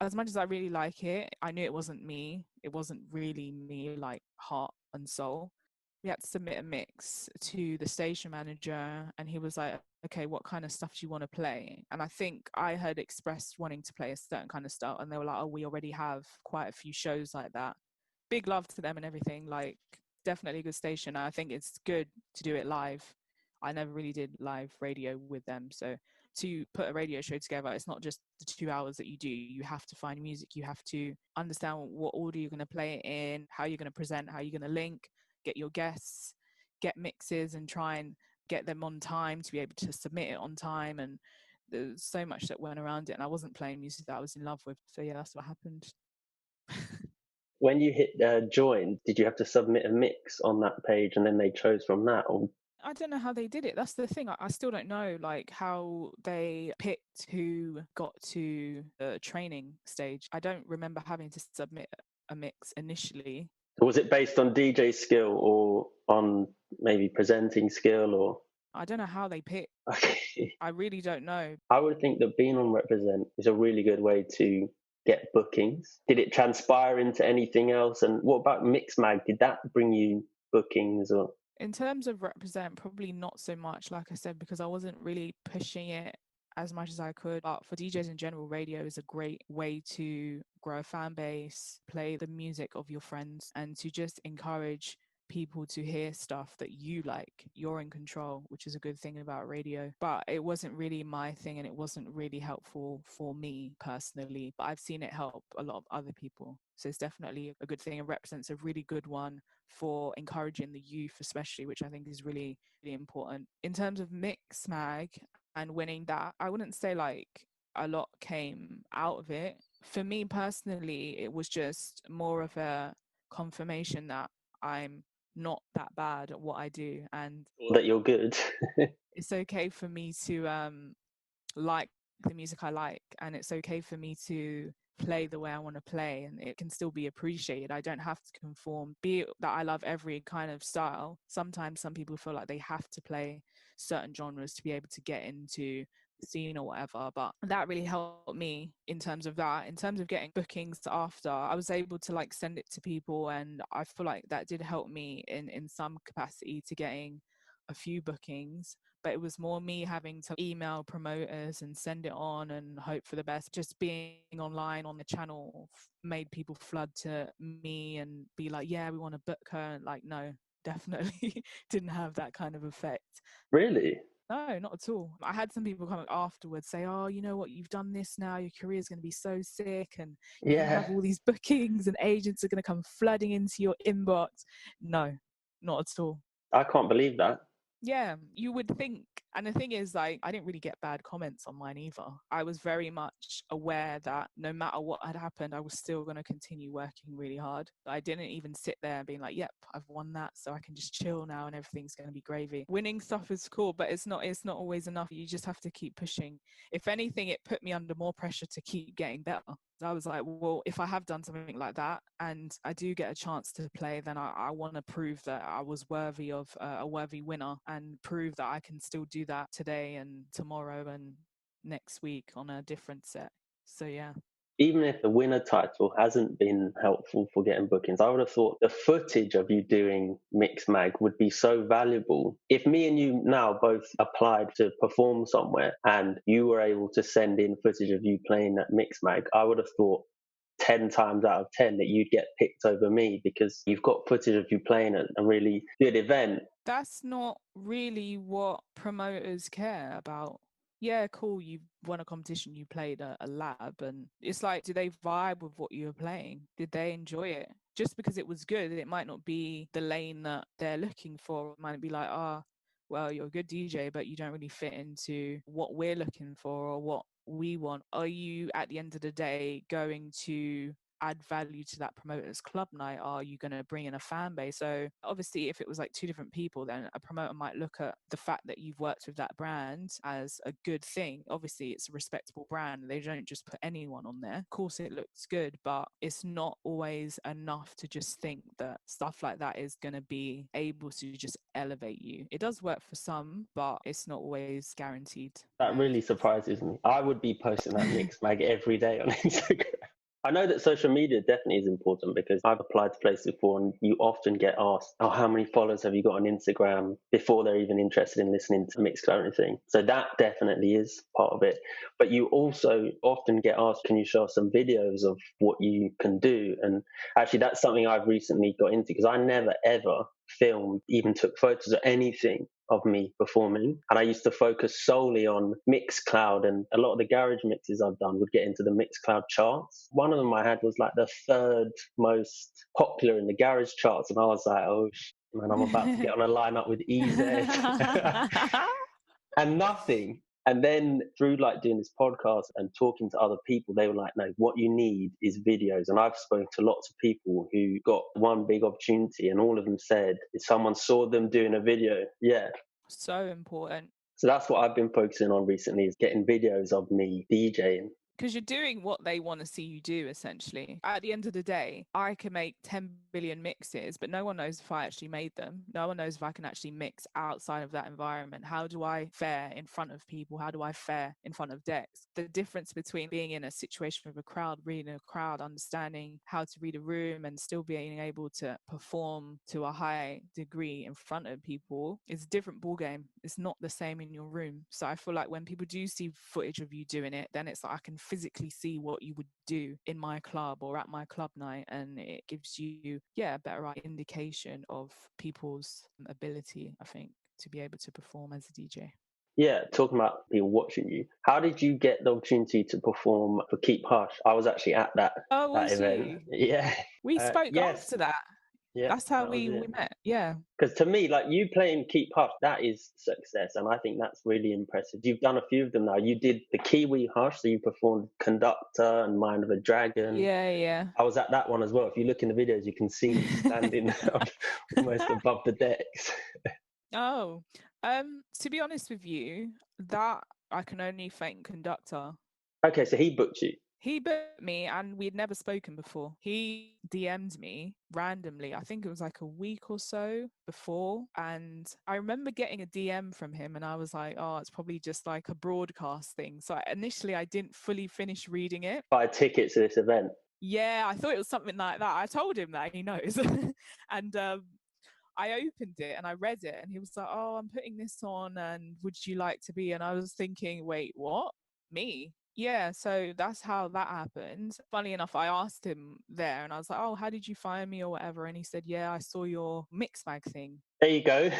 as much as I really like it, I knew it wasn't me. It wasn't really me, like heart and soul. We had to submit a mix to the station manager and he was like, okay, what kind of stuff do you want to play? And I think I had expressed wanting to play a certain kind of stuff and they were like, oh, we already have quite a few shows like that. Big love to them and everything, like definitely a good station. I think it's good to do it live. I never really did live radio with them. So to put a radio show together, it's not just the 2 hours that you do. You have to find music. You have to understand what order you're going to play it in, how you're going to present, how you're going to link, get your guests, get mixes and try and get them on time to be able to submit it on time. And there's so much that went around it and I wasn't playing music that I was in love with. So yeah, that's what happened. When you hit join, did you have to submit a mix on that page and then they chose from that? Or I don't know how they did it. That's the thing. I still don't know like how they picked who got to the training stage. I don't remember having to submit a mix initially. was it based on DJ skill or on maybe presenting skill or? I don't know how they picked. Okay. I really don't know. I would think that being on Represent is a really good way to get bookings. Did it transpire into anything else? And what about Mixmag? Did that bring you bookings or? In terms of Represent, probably not so much, like I said, because I wasn't really pushing it as much as I could. But for DJs in general, radio is a great way to grow a fan base, play the music of your friends, and to just encourage people to hear stuff that you like. You're in control, which is a good thing about radio. But it wasn't really my thing and it wasn't really helpful for me personally. But I've seen it help a lot of other people. So it's definitely a good thing and represents a really good one for encouraging the youth, especially, which I think is really, really important. In terms of Mixmag and winning that, I wouldn't say like a lot came out of it. For me personally, it was just more of a confirmation that I'm not that bad at what I do and that you're good. it's okay for me to like the music I like and it's okay for me to play the way I want to play and it can still be appreciated. I don't have to conform, be it that I love every kind of style. Sometimes some people feel like they have to play certain genres to be able to get into the scene or whatever, but that really helped me in terms of that. In terms of getting bookings after, I was able to like send it to people and I feel like that did help me in some capacity to getting a few bookings. But it was more me having to email promoters and send it on and hope for the best. Just being online on the channel made people flood to me and be like, yeah, we want to book her. And like, no, definitely didn't have that kind of effect. Really? No, not at all. I had some people come afterwards say, oh, you know what, you've done this now, your career is going to be so sick and you're going to have all these bookings and agents are going to come flooding into your inbox. No, not at all. I can't believe that. Yeah, you would think. And the thing is, like, I didn't really get bad comments on mine either. I was very much aware that no matter what had happened, I was still going to continue working really hard. I didn't even sit there and being like, yep, I've won that, so I can just chill now and everything's going to be gravy. Winning stuff is cool, but it's not always enough. You just have to keep pushing. If anything, it put me under more pressure to keep getting better. I was like, well, if I have done something like that and I do get a chance to play, then I want to prove that I was worthy of a worthy winner and prove that I can still do that today and tomorrow and next week on a different set. So, yeah. Even if the winner title hasn't been helpful for getting bookings, I would have thought the footage of you doing Mixmag would be so valuable. If me and you now both applied to perform somewhere and you were able to send in footage of you playing at Mixmag, I would have thought 10 times out of 10 that you'd get picked over me because you've got footage of you playing at a really good event. That's not really what promoters care about. yeah, cool, you won a competition, you played a lab, and it's like, do they vibe with what you were playing? Did they enjoy it? Just because it was good, it might not be the lane that they're looking for. It might be like, well, you're a good DJ, but you don't really fit into what we're looking for or what we want. Are you, at the end of the day, going to add value to that promoter's club night? Are you going to bring in a fan base? So obviously, if it was like two different people, then a promoter might look at the fact that you've worked with that brand as a good thing. Obviously, it's a respectable brand. They don't just put anyone on there. Of course, it looks good, but it's not always enough to just think that stuff like that is going to be able to just elevate you. It does work for some, but it's not always guaranteed. That really surprises me. I would be posting that Mixmag every day on Instagram. I know that social media definitely is important because I've applied to places before and you often get asked, oh, how many followers have you got on Instagram, before they're even interested in listening to Mixcloud or anything. So that definitely is part of it. But you also often get asked, can you show us some videos of what you can do? And actually that's something I've recently got into because I never ever filmed, even took photos or anything of me performing. And I used to focus solely on Mixcloud, and a lot of the garage mixes I've done would get into the Mixcloud charts. One of them I had was like the third most popular in the garage charts. And I was like, oh, man, I'm about to get on a lineup with EZ and nothing. And then through like doing this podcast and talking to other people, they were like, no, what you need is videos. And I've spoken to lots of people who got one big opportunity and all of them said if someone saw them doing a video. Yeah. So important. So that's what I've been focusing on recently, is getting videos of me DJing. Because you're doing what they want to see you do, essentially. At the end of the day, I can make 10 billion mixes, but no one knows if I actually made them. No one knows if I can actually mix outside of that environment. How do I fare in front of people? How do I fare in front of decks? The difference between being in a situation with a crowd, reading a crowd, understanding how to read a room and still being able to perform to a high degree in front of people is a different ballgame. It's not the same in your room. So I feel like when people do see footage of you doing it, then it's like I can physically see what you would do in my club or at my club night, and it gives you a better indication of people's ability, I think, to be able to perform as a DJ. Yeah, talking about people watching you, how did you get the opportunity to perform for Keep Hush? I was actually at that event. You? Yeah, we spoke after that. Yeah, that's how we met. Yeah, because to me, like, you playing Keep Hush, that is success, and I think that's really impressive. You've done a few of them now. You did the Kiwi Hush, so you performed Conducta and Mind of a Dragon. Yeah. I was at that one as well. If you look in the videos, you can see me standing almost above the decks. Oh, to be honest with you, that I can only thank Conducta. Okay, so he booked you. He booked me and we'd never spoken before. He DM'd me randomly. I think it was like a week or so before. And I remember getting a DM from him and I was like, oh, it's probably just like a broadcast thing. So initially I didn't fully finish reading it. Buy a ticket to this event. Yeah, I thought it was something like that. I told him that, he knows. And I opened it and I read it and he was like, oh, I'm putting this on and would you like to be? And I was thinking, wait, what? Me? Yeah, so that's how that happened. Funny enough, I asked him there and I was like, oh, how did you find me or whatever? And he said, yeah, I saw your Mixmag thing. There you go.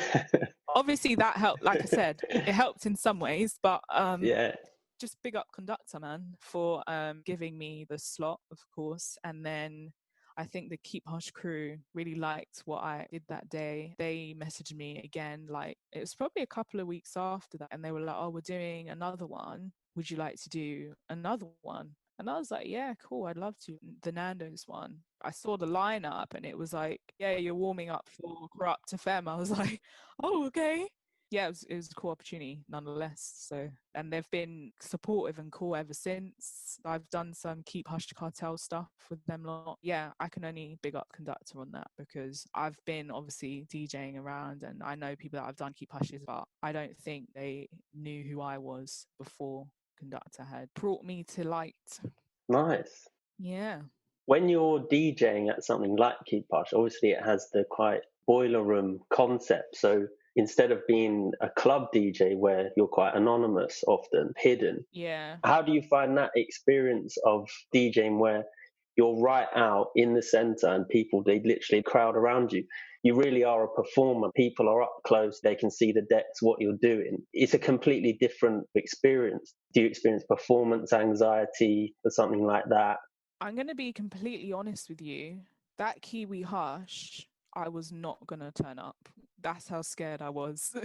Obviously that helped. Like I said, it helped in some ways, but yeah. Just big up Conducta, man, for giving me the slot, of course. And then I think the Keep Hush crew really liked what I did that day. They messaged me again, like it was probably a couple of weeks after that. And they were like, oh, we're doing another one. Would you like to do another one? And I was like, yeah, cool. I'd love to. The Nando's one. I saw the lineup and it was like, yeah, you're warming up for Kurupt FM. I was like, oh, okay. Yeah, it was a cool opportunity nonetheless. So, and they've been supportive and cool ever since. I've done some Keep Hush Cartel stuff with them lot. Yeah, I can only big up Conducta on that because I've been obviously DJing around and I know people that I've done Keep Hushes, but I don't think they knew who I was before Conducta had brought me to light. Nice. Yeah. When you're DJing at something like Keep Hush, obviously it has the quite boiler room concept. So instead of being a club DJ where you're quite anonymous, often hidden. Yeah. How do you find that experience of DJing where you're right out in the center and people, they literally crowd around you? you really are a performer. People are up close, they can see the decks, what you're doing. It's a completely different experience. Do you experience performance anxiety or something like that? I'm going to be completely honest with you. That Kiwi Hush, I was not going to turn up. That's how scared I was.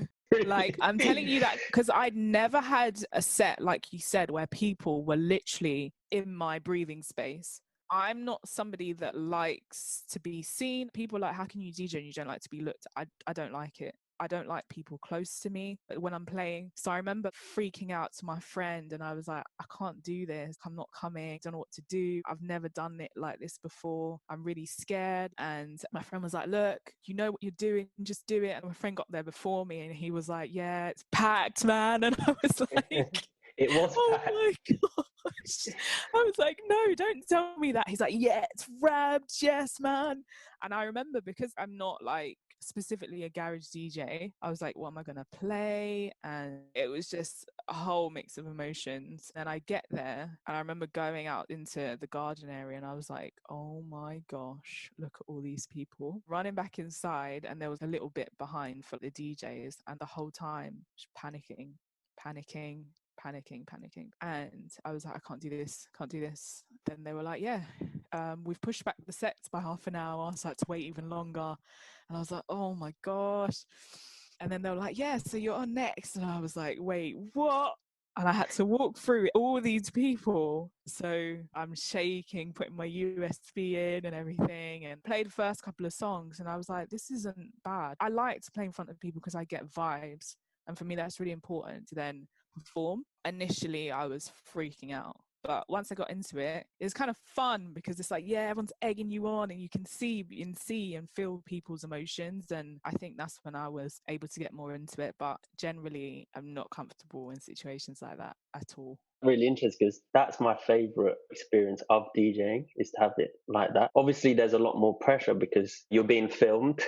Like, I'm telling you that because I'd never had a set, like you said, where people were literally in my breathing space. I'm not somebody that likes to be seen. People are like, how can you DJ and you don't like to be looked at? I don't like it. I don't like people close to me when I'm playing. So I remember freaking out to my friend and I was like, I can't do this. I'm not coming. I don't know what to do. I've never done it like this before. I'm really scared. And my friend was like, look, you know what you're doing. Just do it. And my friend got there before me and he was like, yeah, it's packed, man. And I was like, It was oh packed. my gosh. I was like, no, don't tell me that. He's like, yeah, it's wrapped. Yes, man. And I remember because I'm not like specifically a garage DJ, I was like, what am I going to play? And it was just a whole mix of emotions. And I get there and I remember going out into the garden area and I was like, oh my gosh, look at all these people running back inside. And there was a little bit behind for the DJs and the whole time just panicking. And I was like, I can't do this. Then they were like, yeah, we've pushed back the sets by half an hour, so I had to wait even longer. And I was like, oh my gosh. And then they were like, yeah, so you're on next. And I was like, wait, what? And I had to walk through all these people. So I'm shaking, putting my USB in and everything, and played the first couple of songs. And I was like, this isn't bad. I like to play in front of people because I get vibes. And for me, that's really important to then perform. Initially, I was freaking out. But once I got into it, it's kind of fun because it's like, yeah, everyone's egging you on and you can see and feel people's emotions. And I think that's when I was able to get more into it. But generally, I'm not comfortable in situations like that at all. Really interesting because that's my favorite experience of DJing, is to have it like that. Obviously, there's a lot more pressure because you're being filmed.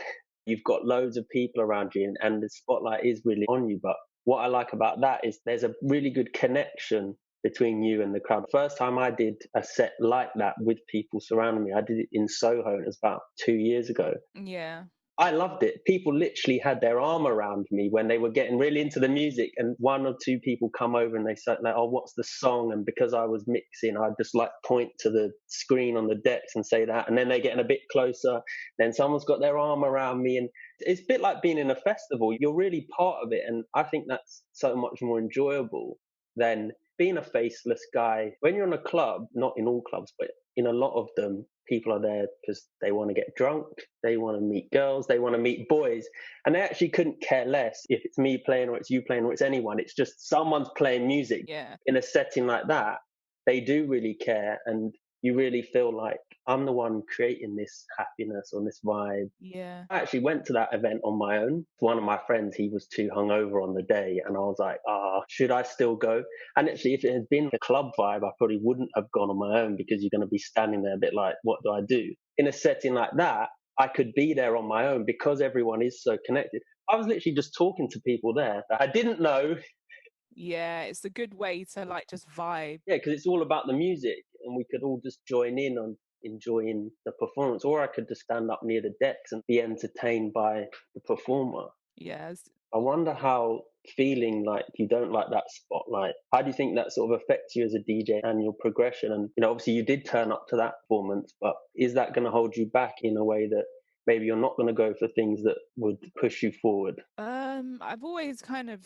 You've got loads of people around you and the spotlight is really on you. But what I like about that is there's a really good connection between you and the crowd. First time I did a set like that with people surrounding me, I did it in Soho. It was about 2 years ago. Yeah. I loved it. People literally had their arm around me when they were getting really into the music, and one or two people come over and they said, like, oh, what's the song? And because I was mixing, I'd just like point to the screen on the decks and say that. And then they're getting a bit closer. Then someone's got their arm around me. And it's a bit like being in a festival. You're really part of it. And I think that's so much more enjoyable than being a faceless guy. When you're in a club, not in all clubs, but in a lot of them, people are there because they want to get drunk, they want to meet girls, they want to meet boys, and they actually couldn't care less if it's me playing or it's you playing or it's anyone. It's just someone's playing music. Yeah. In a setting like that, they do really care, and you really feel like I'm the one creating this happiness or this vibe. Yeah. I actually went to that event on my own. One of my friends, he was too hungover on the day, and I was like, should I still go? And actually, if it had been a club vibe, I probably wouldn't have gone on my own because you're going to be standing there a bit like, what do I do? In a setting like that, I could be there on my own because everyone is so connected. I was literally just talking to people there that I didn't know. Yeah, it's a good way to like just vibe. Yeah, because it's all about the music, and we could all just join in on enjoying the performance, or I could just stand up near the decks and be entertained by the performer. Yes. I wonder how feeling like you don't like that spotlight, how do you think that sort of affects you as a DJ and your progression? And, obviously you did turn up to that performance, but is that going to hold you back in a way that maybe you're not going to go for things that would push you forward? I've always kind of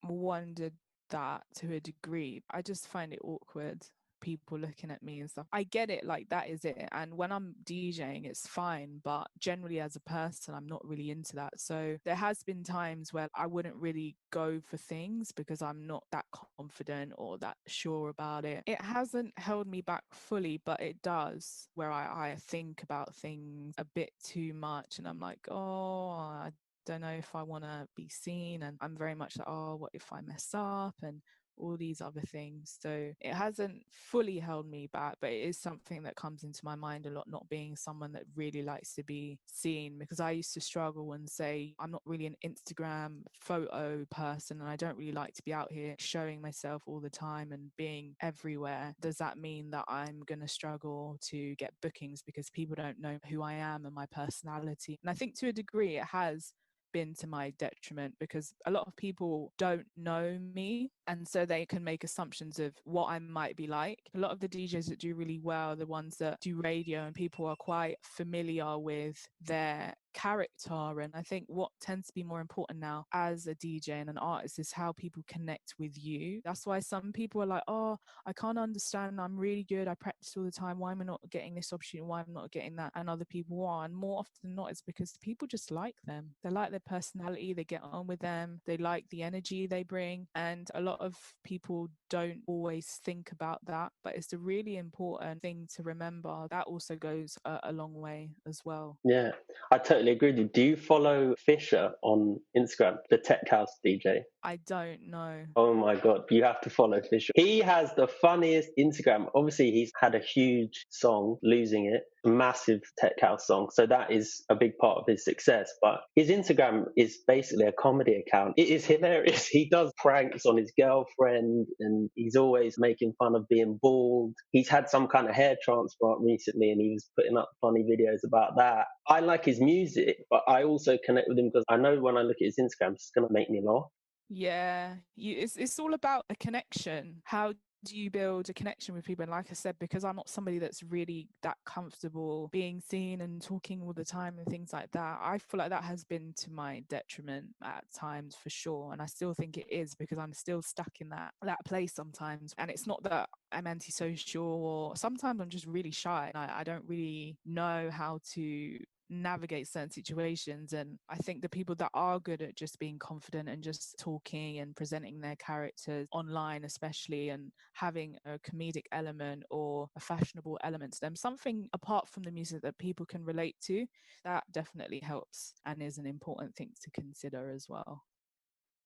wondered that to a degree. I just find it awkward, people looking at me and stuff. I get it, like that is it. And when I'm DJing, it's fine. But generally as a person, I'm not really into that. So there has been times where I wouldn't really go for things because I'm not that confident or that sure about it. It hasn't held me back fully, but it does, where I think about things a bit too much and I'm like, oh, I don't know if I want to be seen, and I'm very much like, oh, what if I mess up and all these other things. So it hasn't fully held me back, but it is something that comes into my mind a lot, not being someone that really likes to be seen, because I used to struggle and say I'm not really an Instagram photo person and I don't really like to be out here showing myself all the time and being everywhere. Does that mean that I'm going to struggle to get bookings because people don't know who I am and my personality? And I think to a degree it has been to my detriment, because a lot of people don't know me and so they can make assumptions of what I might be like. A lot of the DJs that do really well are the ones that do radio and people are quite familiar with their character. And I think what tends to be more important now as a DJ and an artist is how people connect with you. That's why some people are like, oh, I can't understand, I'm really good, I practice all the time, why am I not getting this opportunity, why am I not getting that? And other people are. And more often than not, it's because people just like them. They like their personality, they get on with them, they like the energy they bring. And a lot of people don't always think about that, but it's a really important thing to remember. That also goes a long way as well. Yeah, I totally agree with you. Do you follow Fisher on Instagram, the tech house DJ? I don't know. Oh my God, you have to follow Fisher. He has the funniest Instagram. Obviously, he's had a huge song, Losing It, a massive tech house song. So that is a big part of his success. But his Instagram is basically a comedy account. It is hilarious. He does pranks on his girlfriend and he's always making fun of being bald. He's had some kind of hair transplant recently and he was putting up funny videos about that. I like his music, but I also connect with him because I know when I look at his Instagram, it's going to make me laugh. Yeah, it's all about a connection. How do you build a connection with people? And like I said, because I'm not somebody that's really that comfortable being seen and talking all the time and things like that, I feel like that has been to my detriment at times for sure. And I still think it is, because I'm still stuck in that place sometimes. And it's not that I'm antisocial, or sometimes I'm just really shy. I don't really know how to navigate certain situations. And I think the people that are good at just being confident and just talking and presenting their characters online especially, and having a comedic element or a fashionable element to them, something apart from the music that people can relate to, that definitely helps and is an important thing to consider as well.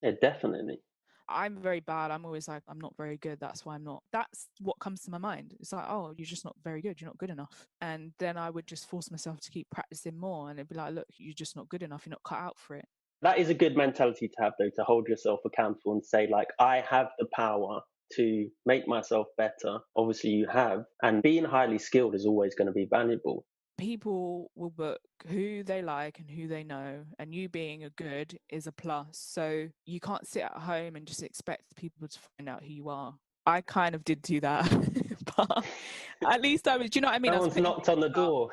Yeah, definitely. I'm very bad. I'm always like, I'm not very good. That's why I'm not. That's what comes to my mind. It's like, oh, you're just not very good. You're not good enough. And then I would just force myself to keep practicing more. And it'd be like, look, you're just not good enough. You're not cut out for it. That is a good mentality to have, though, to hold yourself accountable and say, like, I have the power to make myself better. Obviously, you have. And being highly skilled is always going to be valuable. People will book who they like and who they know, and you being a good is a plus. So you can't sit at home and just expect people to find out who you are. I kind of did do that, but at least I was, do you know what I mean? No one's knocked on the door.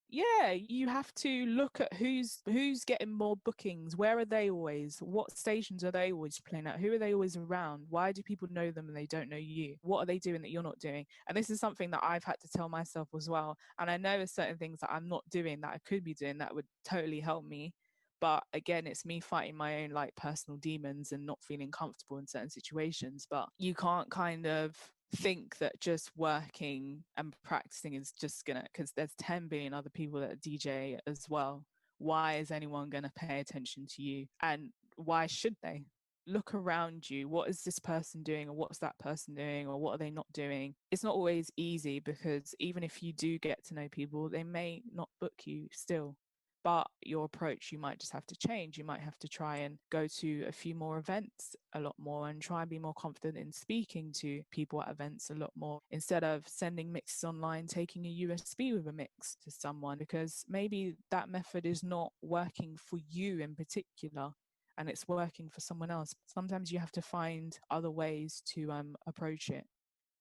Yeah, you have to look at who's getting more bookings. Where are they always? What stations are they always playing at? Who are they always around? Why do people know them and they don't know you? What are they doing that you're not doing? And this is something that I've had to tell myself as well. And I know there's certain things that I'm not doing that I could be doing that would totally help me. But again, it's me fighting my own like personal demons and not feeling comfortable in certain situations. But you can't kind of think that just working and practicing is just gonna, because there's 10 billion other people that are DJ as well. Why is anyone gonna pay attention to you? And why should they? Look around you. What is this person doing, or what's that person doing, or what are they not doing? It's not always easy, because even if you do get to know people, they may not book you still. But your approach, you might just have to change. You might have to try and go to a few more events a lot more, and try and be more confident in speaking to people at events a lot more, instead of sending mixes online, taking a USB with a mix to someone, because maybe that method is not working for you in particular and it's working for someone else. Sometimes you have to find other ways to approach it,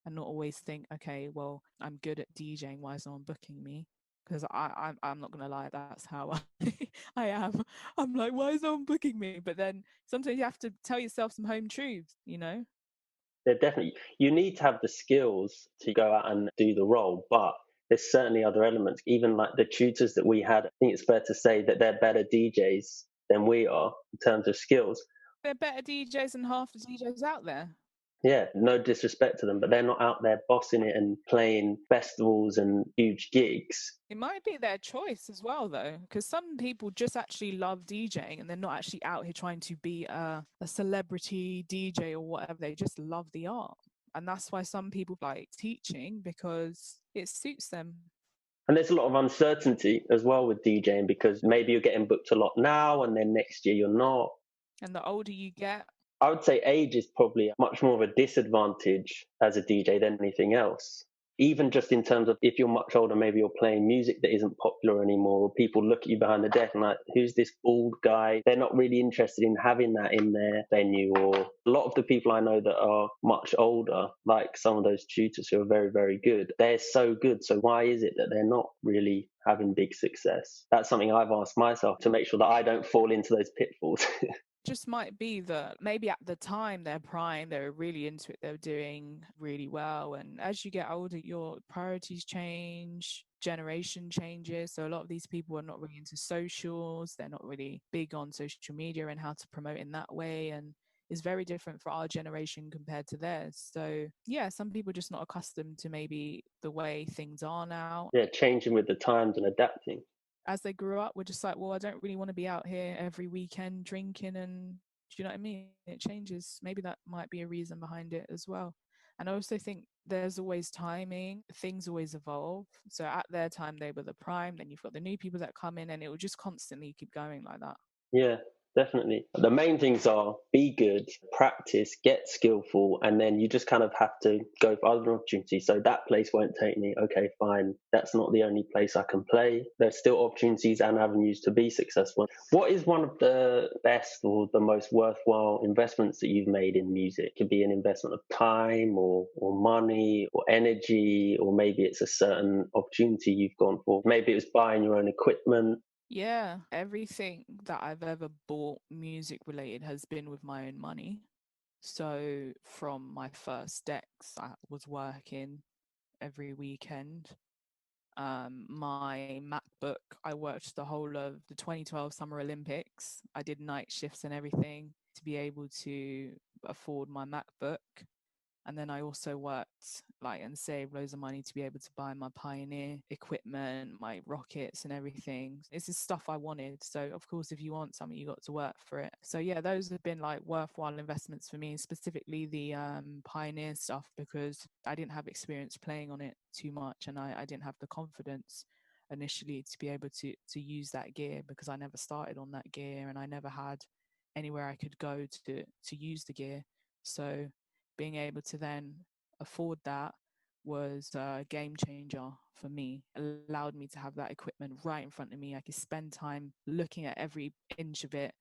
and not always think, okay, well, I'm good at DJing, why is no one booking me? Because I'm not going to lie, that's how I am. I'm like, why is no one booking me? But then sometimes you have to tell yourself some home truths, you know? Yeah, definitely. You need to have the skills to go out and do the role, but there's certainly other elements. Even like the tutors that we had, I think it's fair to say that they're better DJs than we are in terms of skills. They're better DJs than half the DJs out there. Yeah, no disrespect to them, but they're not out there bossing it and playing festivals and huge gigs. It might be their choice as well, though, because some people just actually love DJing and they're not actually out here trying to be a celebrity DJ or whatever. They just love the art. And that's why some people like teaching, because it suits them. And there's a lot of uncertainty as well with DJing, because maybe you're getting booked a lot now and then next year you're not. And the older you get, I would say age is probably much more of a disadvantage as a DJ than anything else. Even just in terms of if you're much older, maybe you're playing music that isn't popular anymore, or people look at you behind the deck and like, who's this bald guy? They're not really interested in having that in their venue. Or a lot of the people I know that are much older, like some of those tutors who are very, very good, they're so good. So why is it that they're not really having big success? That's something I've asked myself to make sure that I don't fall into those pitfalls. just might be that maybe at the time their prime, they were really into it, they were doing really well. And as you get older, your priorities change, generation changes. So a lot of these people are not really into socials, they're not really big on social media and how to promote in that way. And it's very different for our generation compared to theirs. So yeah, some people are just not accustomed to maybe the way things are now. Yeah, changing with the times and adapting. As they grew up, we're just like, well, I don't really want to be out here every weekend drinking, and do you know what I mean? It changes. Maybe that might be a reason behind it as well. And I also think there's always timing. Things always evolve. So at their time, they were the prime. Then you've got the new people that come in, and it will just constantly keep going like that. Yeah, definitely. The main things are be good, practice, get skillful, and then you just kind of have to go for other opportunities. So that place won't take me. Okay, fine. That's not the only place I can play. There's still opportunities and avenues to be successful. What is one of the best or the most worthwhile investments that you've made in music? It could be an investment of time or money or energy, or maybe it's a certain opportunity you've gone for. Maybe it was buying your own equipment. Yeah, everything that I've ever bought music related has been with my own money. So from my first decks, I was working every weekend. My MacBook, I worked the whole of the 2012 Summer Olympics. I did night shifts and everything to be able to afford my MacBook. And then I also worked and saved loads of money to be able to buy my Pioneer equipment, my rockets and everything. It's just stuff I wanted. So of course, if you want something, you got to work for it. So yeah, those have been worthwhile investments for me, specifically the Pioneer stuff, because I didn't have experience playing on it too much, and I didn't have the confidence initially to be able to use that gear, because I never started on that gear and I never had anywhere I could go to use the gear. So being able to then afford that was a game changer for me. It allowed me to have that equipment right in front of me. I could spend time looking at every inch of it,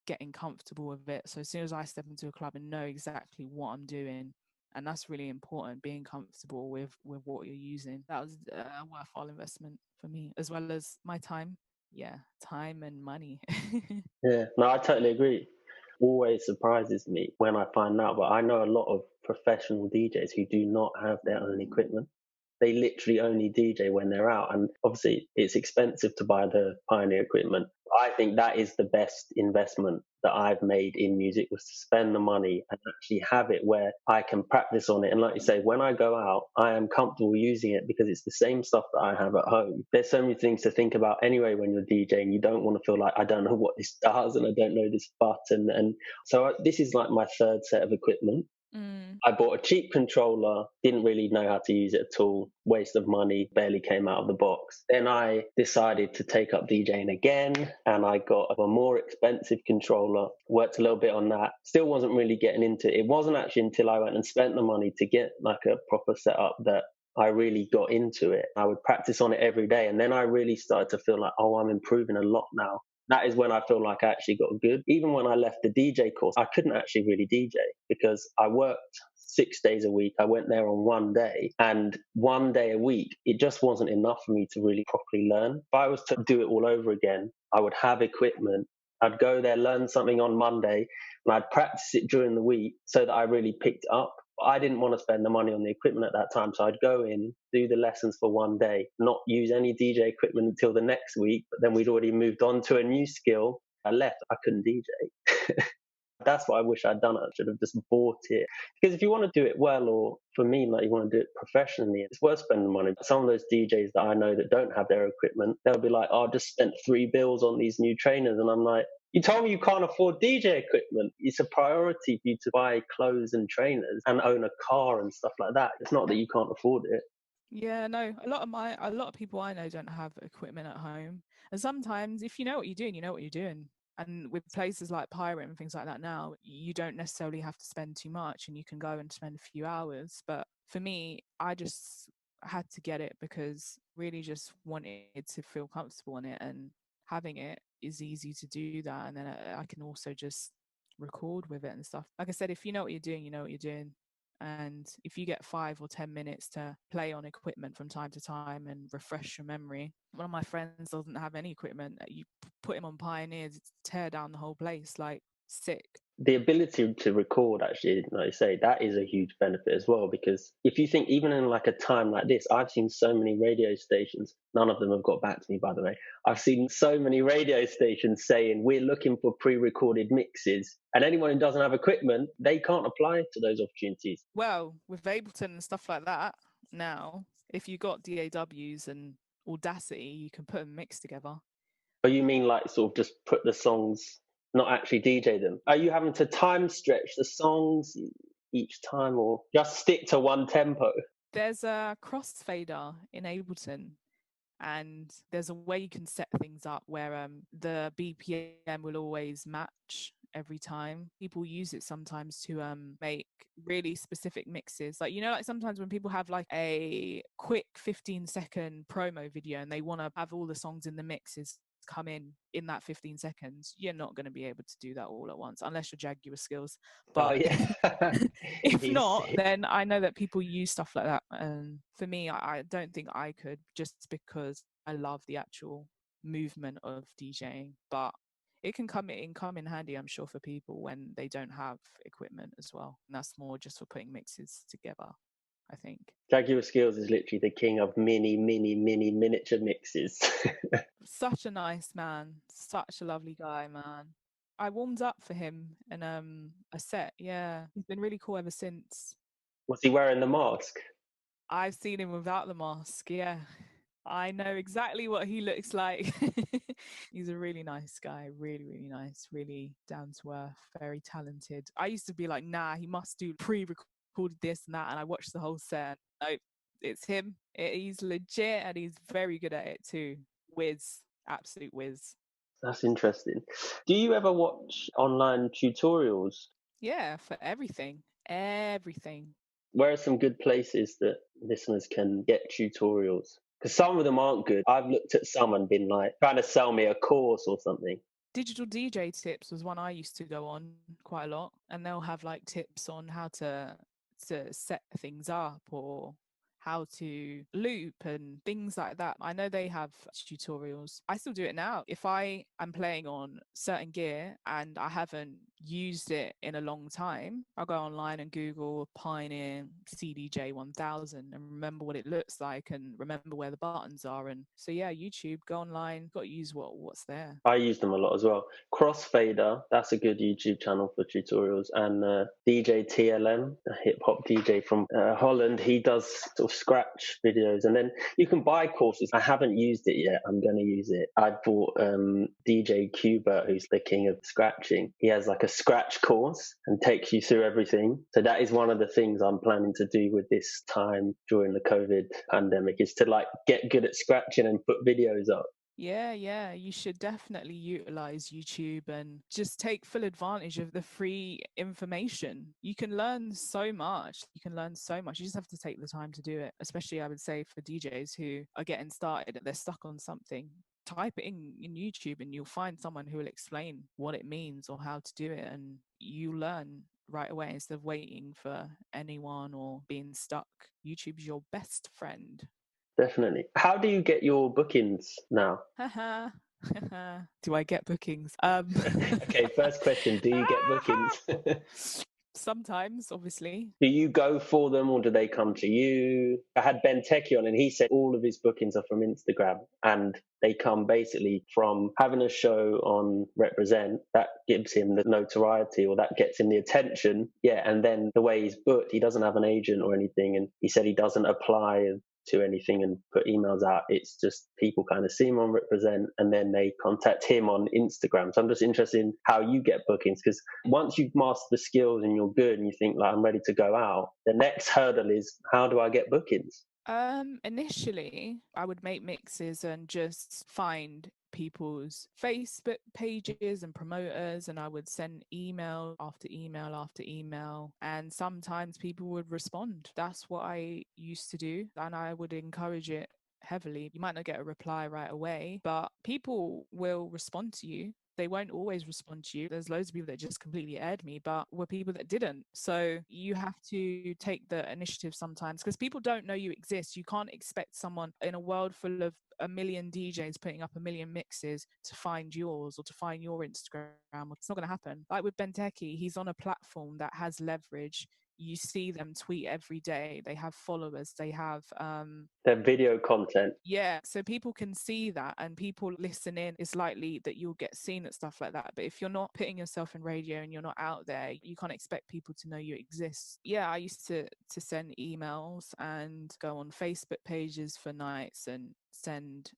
getting comfortable with it. So as soon as I step into a club and know exactly what I'm doing, and that's really important, being comfortable with what you're using. That was a worthwhile investment for me, as well as my time. Yeah, time and money. Yeah, no, I totally agree. Always surprises me when I find out, but I know a lot of professional DJs who do not have their own equipment. They literally only DJ when they're out. And obviously, it's expensive to buy the Pioneer equipment. I think that is the best investment that I've made in music, was to spend the money and actually have it where I can practice on it. And like you say, when I go out, I am comfortable using it because it's the same stuff that I have at home. There's so many things to think about anyway when you're DJing. You don't want to feel like, I don't know what this does and I don't know this button. And so this is like my third set of equipment. I bought a cheap controller, didn't really know how to use it at all, waste of money, barely came out of the box. Then I decided to take up DJing again, and I got a more expensive controller, worked a little bit on that, still wasn't really getting into it. It wasn't actually until I went and spent the money to get a proper setup that I really got into it. I would practice on it every day, and then I really started to feel like, oh, I'm improving a lot now. That is when I feel like I actually got good. Even when I left the DJ course, I couldn't actually really DJ because I worked 6 days a week. I went there on one day, and 1 day a week, it just wasn't enough for me to really properly learn. If I was to do it all over again, I would have equipment. I'd go there, learn something on Monday, and I'd practice it during the week so that I really picked it up. I didn't want to spend the money on the equipment at that time. So I'd go in, do the lessons for 1 day, not use any DJ equipment until the next week. But then we'd already moved on to a new skill. I left, I couldn't DJ. That's what I wish I'd done. I should have just bought it. Because if you want to do it well, or for me, like you want to do it professionally, it's worth spending money. Some of those DJs that I know that don't have their equipment, they'll be like, oh, I just spent $3 on these new trainers. And I'm like, you told me you can't afford DJ equipment. It's a priority for you to buy clothes and trainers and own a car and stuff like that. It's not that you can't afford it. Yeah, no, a lot of people I know don't have equipment at home. And sometimes if you know what you're doing, you know what you're doing. And with places like Pirate and things like that now, you don't necessarily have to spend too much and you can go and spend a few hours. But for me, I just had to get it because really just wanted to feel comfortable in it, and having it is easy to do that. And then I can also just record with it and stuff. Like I said, if you know what you're doing, you know what you're doing. And if you get 5 or 10 minutes to play on equipment from time to time and refresh your memory, one of my friends doesn't have any equipment. You put him on Pioneers, tear down the whole place, like sick. The ability to record, actually, like you say, that is a huge benefit as well. Because if you think, even in like a time like this, I've seen so many radio stations. None of them have got back to me, by the way. I've seen so many radio stations saying we're looking for pre-recorded mixes, and anyone who doesn't have equipment, they can't apply to those opportunities. Well, with Ableton and stuff like that, now, if you got DAWs and Audacity, you can put a mix together. Oh, you mean like sort of just put the songs, not actually DJ them? Are you having to time stretch the songs each time, or just stick to one tempo? There's a crossfader in Ableton, and there's a way you can set things up where the BPM will always match every time. People use it sometimes to make really specific mixes. Like, like sometimes when people have like a quick 15-second promo video and they want to have all the songs in the mixes come in that 15 seconds, you're not going to be able to do that all at once unless you're Jaguar Skills. But if not, then I know that people use stuff like that, and for me, I don't think I could, just because I love the actual movement of DJing. But it can come in handy, I'm sure, for people when they don't have equipment as well, and that's more just for putting mixes together, I think. Jaguar Skills is literally the king of mini miniature mixes. Such a nice man, such a lovely guy, man. I warmed up for him in a set. Yeah, he's been really cool ever since. Was he wearing the mask? I've seen him without the mask. Yeah, I know exactly what he looks like. He's a really nice guy, really, really nice, really down to earth, very talented. I used to be like, nah, he must do pre-recorded this and that, and I watched the whole set. No, it's him. He's legit, and he's very good at it too. Whiz, absolute whiz. That's interesting. Do you ever watch online tutorials? Yeah, for everything. Where are some good places that listeners can get tutorials? Because some of them aren't good. I've looked at some and been like, trying to sell me a course or something. Digital DJ Tips was one I used to go on quite a lot, and they'll have like tips on how to set things up, or how to loop and things like that. I know they have tutorials. I still do it now. If I am playing on certain gear and I haven't used it in a long time, I'll go online and Google Pioneer CDJ 1000 and remember what it looks like and remember where the buttons are. And so yeah, YouTube, go online, got to use what's there. I use them a lot as well. Crossfader, that's a good YouTube channel for tutorials. And DJ TLM, a hip hop DJ from Holland, he does sort of scratch videos, and then you can buy courses. I haven't used it yet. I'm going to use it. I bought DJ Qbert, who's the king of scratching. He has like a scratch course and takes you through everything. So that is one of the things I'm planning to do with this time during the COVID pandemic, is to like get good at scratching and put videos up. Yeah, you should definitely utilize YouTube and just take full advantage of the free information. You can learn so much. You just have to take the time to do it, especially I would say for DJs who are getting started and they're stuck on something. Type it in YouTube and you'll find someone who will explain what it means or how to do it, and you learn right away instead of waiting for anyone or being stuck. YouTube's your best friend. Definitely. How do you get your bookings now? Do I get bookings? Okay, first question. Do you get bookings? Sometimes, obviously. Do you go for them or do they come to you? I had Ben Techie on and he said all of his bookings are from Instagram and they come basically from having a show on Represent that gives him the notoriety or that gets him the attention. Yeah. And then the way he's booked, he doesn't have an agent or anything. And he said he doesn't apply to anything and put emails out. It's just people kind of see him on Represent and then they contact him on Instagram. So I'm just interested in how you get bookings, because once you've mastered the skills and you're good and you think like I'm ready to go out, the next hurdle is how do I get bookings? Initially I would make mixes and just find people's Facebook pages and promoters, and I would send email after email after email, and sometimes people would respond. That's what I used to do, and I would encourage it heavily. You might not get a reply right away, but people will respond to you. They won't always respond to you. There's loads of people that just completely aired me, but were people that didn't. So you have to take the initiative sometimes because people don't know you exist. You can't expect someone in a world full of a million DJs putting up a million mixes to find yours or to find your Instagram. It's not going to happen. Like with Benteke, he's on a platform that has leverage. You see them tweet every day. They have followers. They have their video content. Yeah, so people can see that and people listen in. It's likely that you'll get seen at stuff like that. But if you're not putting yourself in radio and you're not out there, you can't expect people to know you exist. Yeah, I used to send emails and go on Facebook pages for nights and send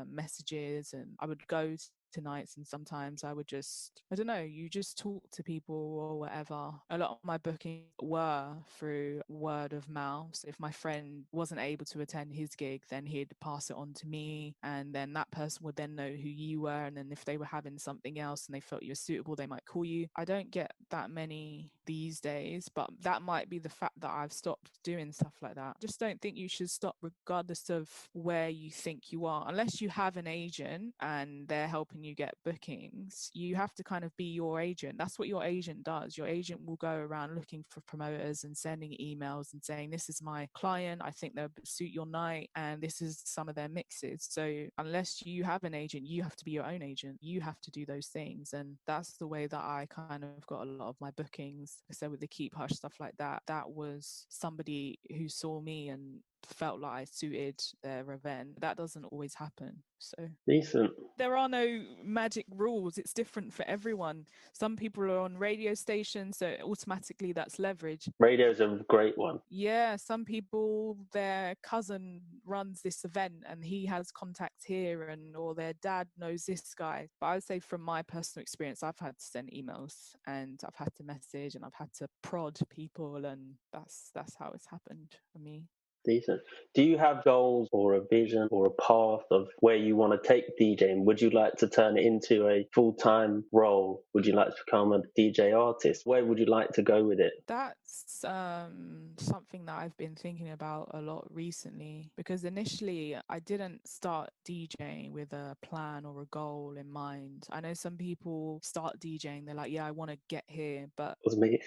messages, and I would go to nights and sometimes I would just, I don't know, you just talk to people or whatever. A lot of my bookings were through word of mouth. So if my friend wasn't able to attend his gig, then he'd pass it on to me, and then that person would then know who you were, and then if they were having something else and they felt you were suitable, they might call you. I don't get that many these days, but that might be the fact that I've stopped doing stuff like that. Just don't think you should stop regardless of where you think you are, unless you have an agent and they're helping you get bookings. You have to kind of be your agent. That's what your agent does. Your agent will go around looking for promoters and sending emails and saying, this is my client, I think they'll suit your night, and this is some of their mixes. So unless you have an agent, you have to be your own agent. You have to do those things, and that's the way that I kind of got a lot of my bookings. So with the Keep Hush stuff like that, that was somebody who saw me and felt like I suited their event. That doesn't always happen. So decent. There are no magic rules. It's different for everyone. Some people are on radio stations, so automatically that's leverage. Radio's a great one. Yeah, some people, their cousin runs this event and he has contacts here, and or their dad knows this guy. But I would say from my personal experience, I've had to send emails and I've had to message and I've had to prod people, and that's how it's happened for me. Decent. Do you have goals or a vision or a path of where you want to take DJing? Would you like to turn it into a full-time role? Would you like to become a DJ artist? Where would you like to go with it? That's something that I've been thinking about a lot recently, because initially I didn't start DJing with a plan or a goal in mind. I know some people start DJing, they're like, yeah, I want to get here, but Was me.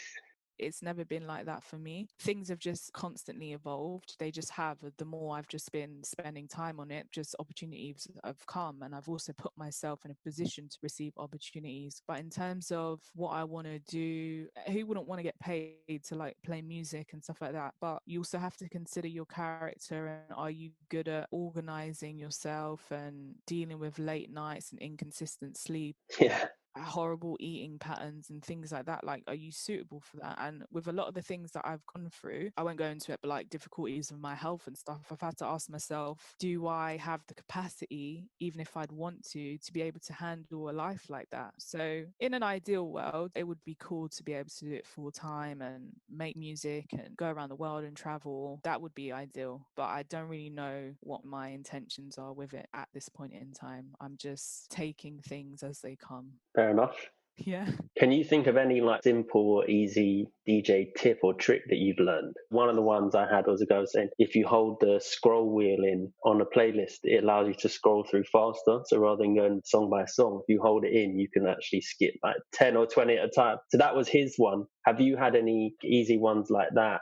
It's never been like that for me. Things have just constantly evolved. They just have. The more I've just been spending time on it, just opportunities have come, and I've also put myself in a position to receive opportunities. But in terms of what I want to do, who wouldn't want to get paid to like play music and stuff like that? But you also have to consider your character, and are you good at organizing yourself and dealing with late nights and inconsistent sleep? Yeah. Horrible eating patterns and things like that. Like, are you suitable for that? And with a lot of the things that I've gone through, I won't go into it, but like difficulties with my health and stuff, I've had to ask myself, do I have the capacity, even if I'd want to be able to handle a life like that? So in an ideal world, it would be cool to be able to do it full time and make music and go around the world and travel. That would be ideal, but I don't really know what my intentions are with it at this point in time. I'm just taking things as they come. Fair enough. Yeah. Can you think of any like simple or easy DJ tip or trick that you've learned? One of the ones I had was a guy saying if you hold the scroll wheel in on a playlist, it allows you to scroll through faster. So rather than going song by song, if you hold it in, you can actually skip like 10 or 20 at a time. So that was his one. Have you had any easy ones like that?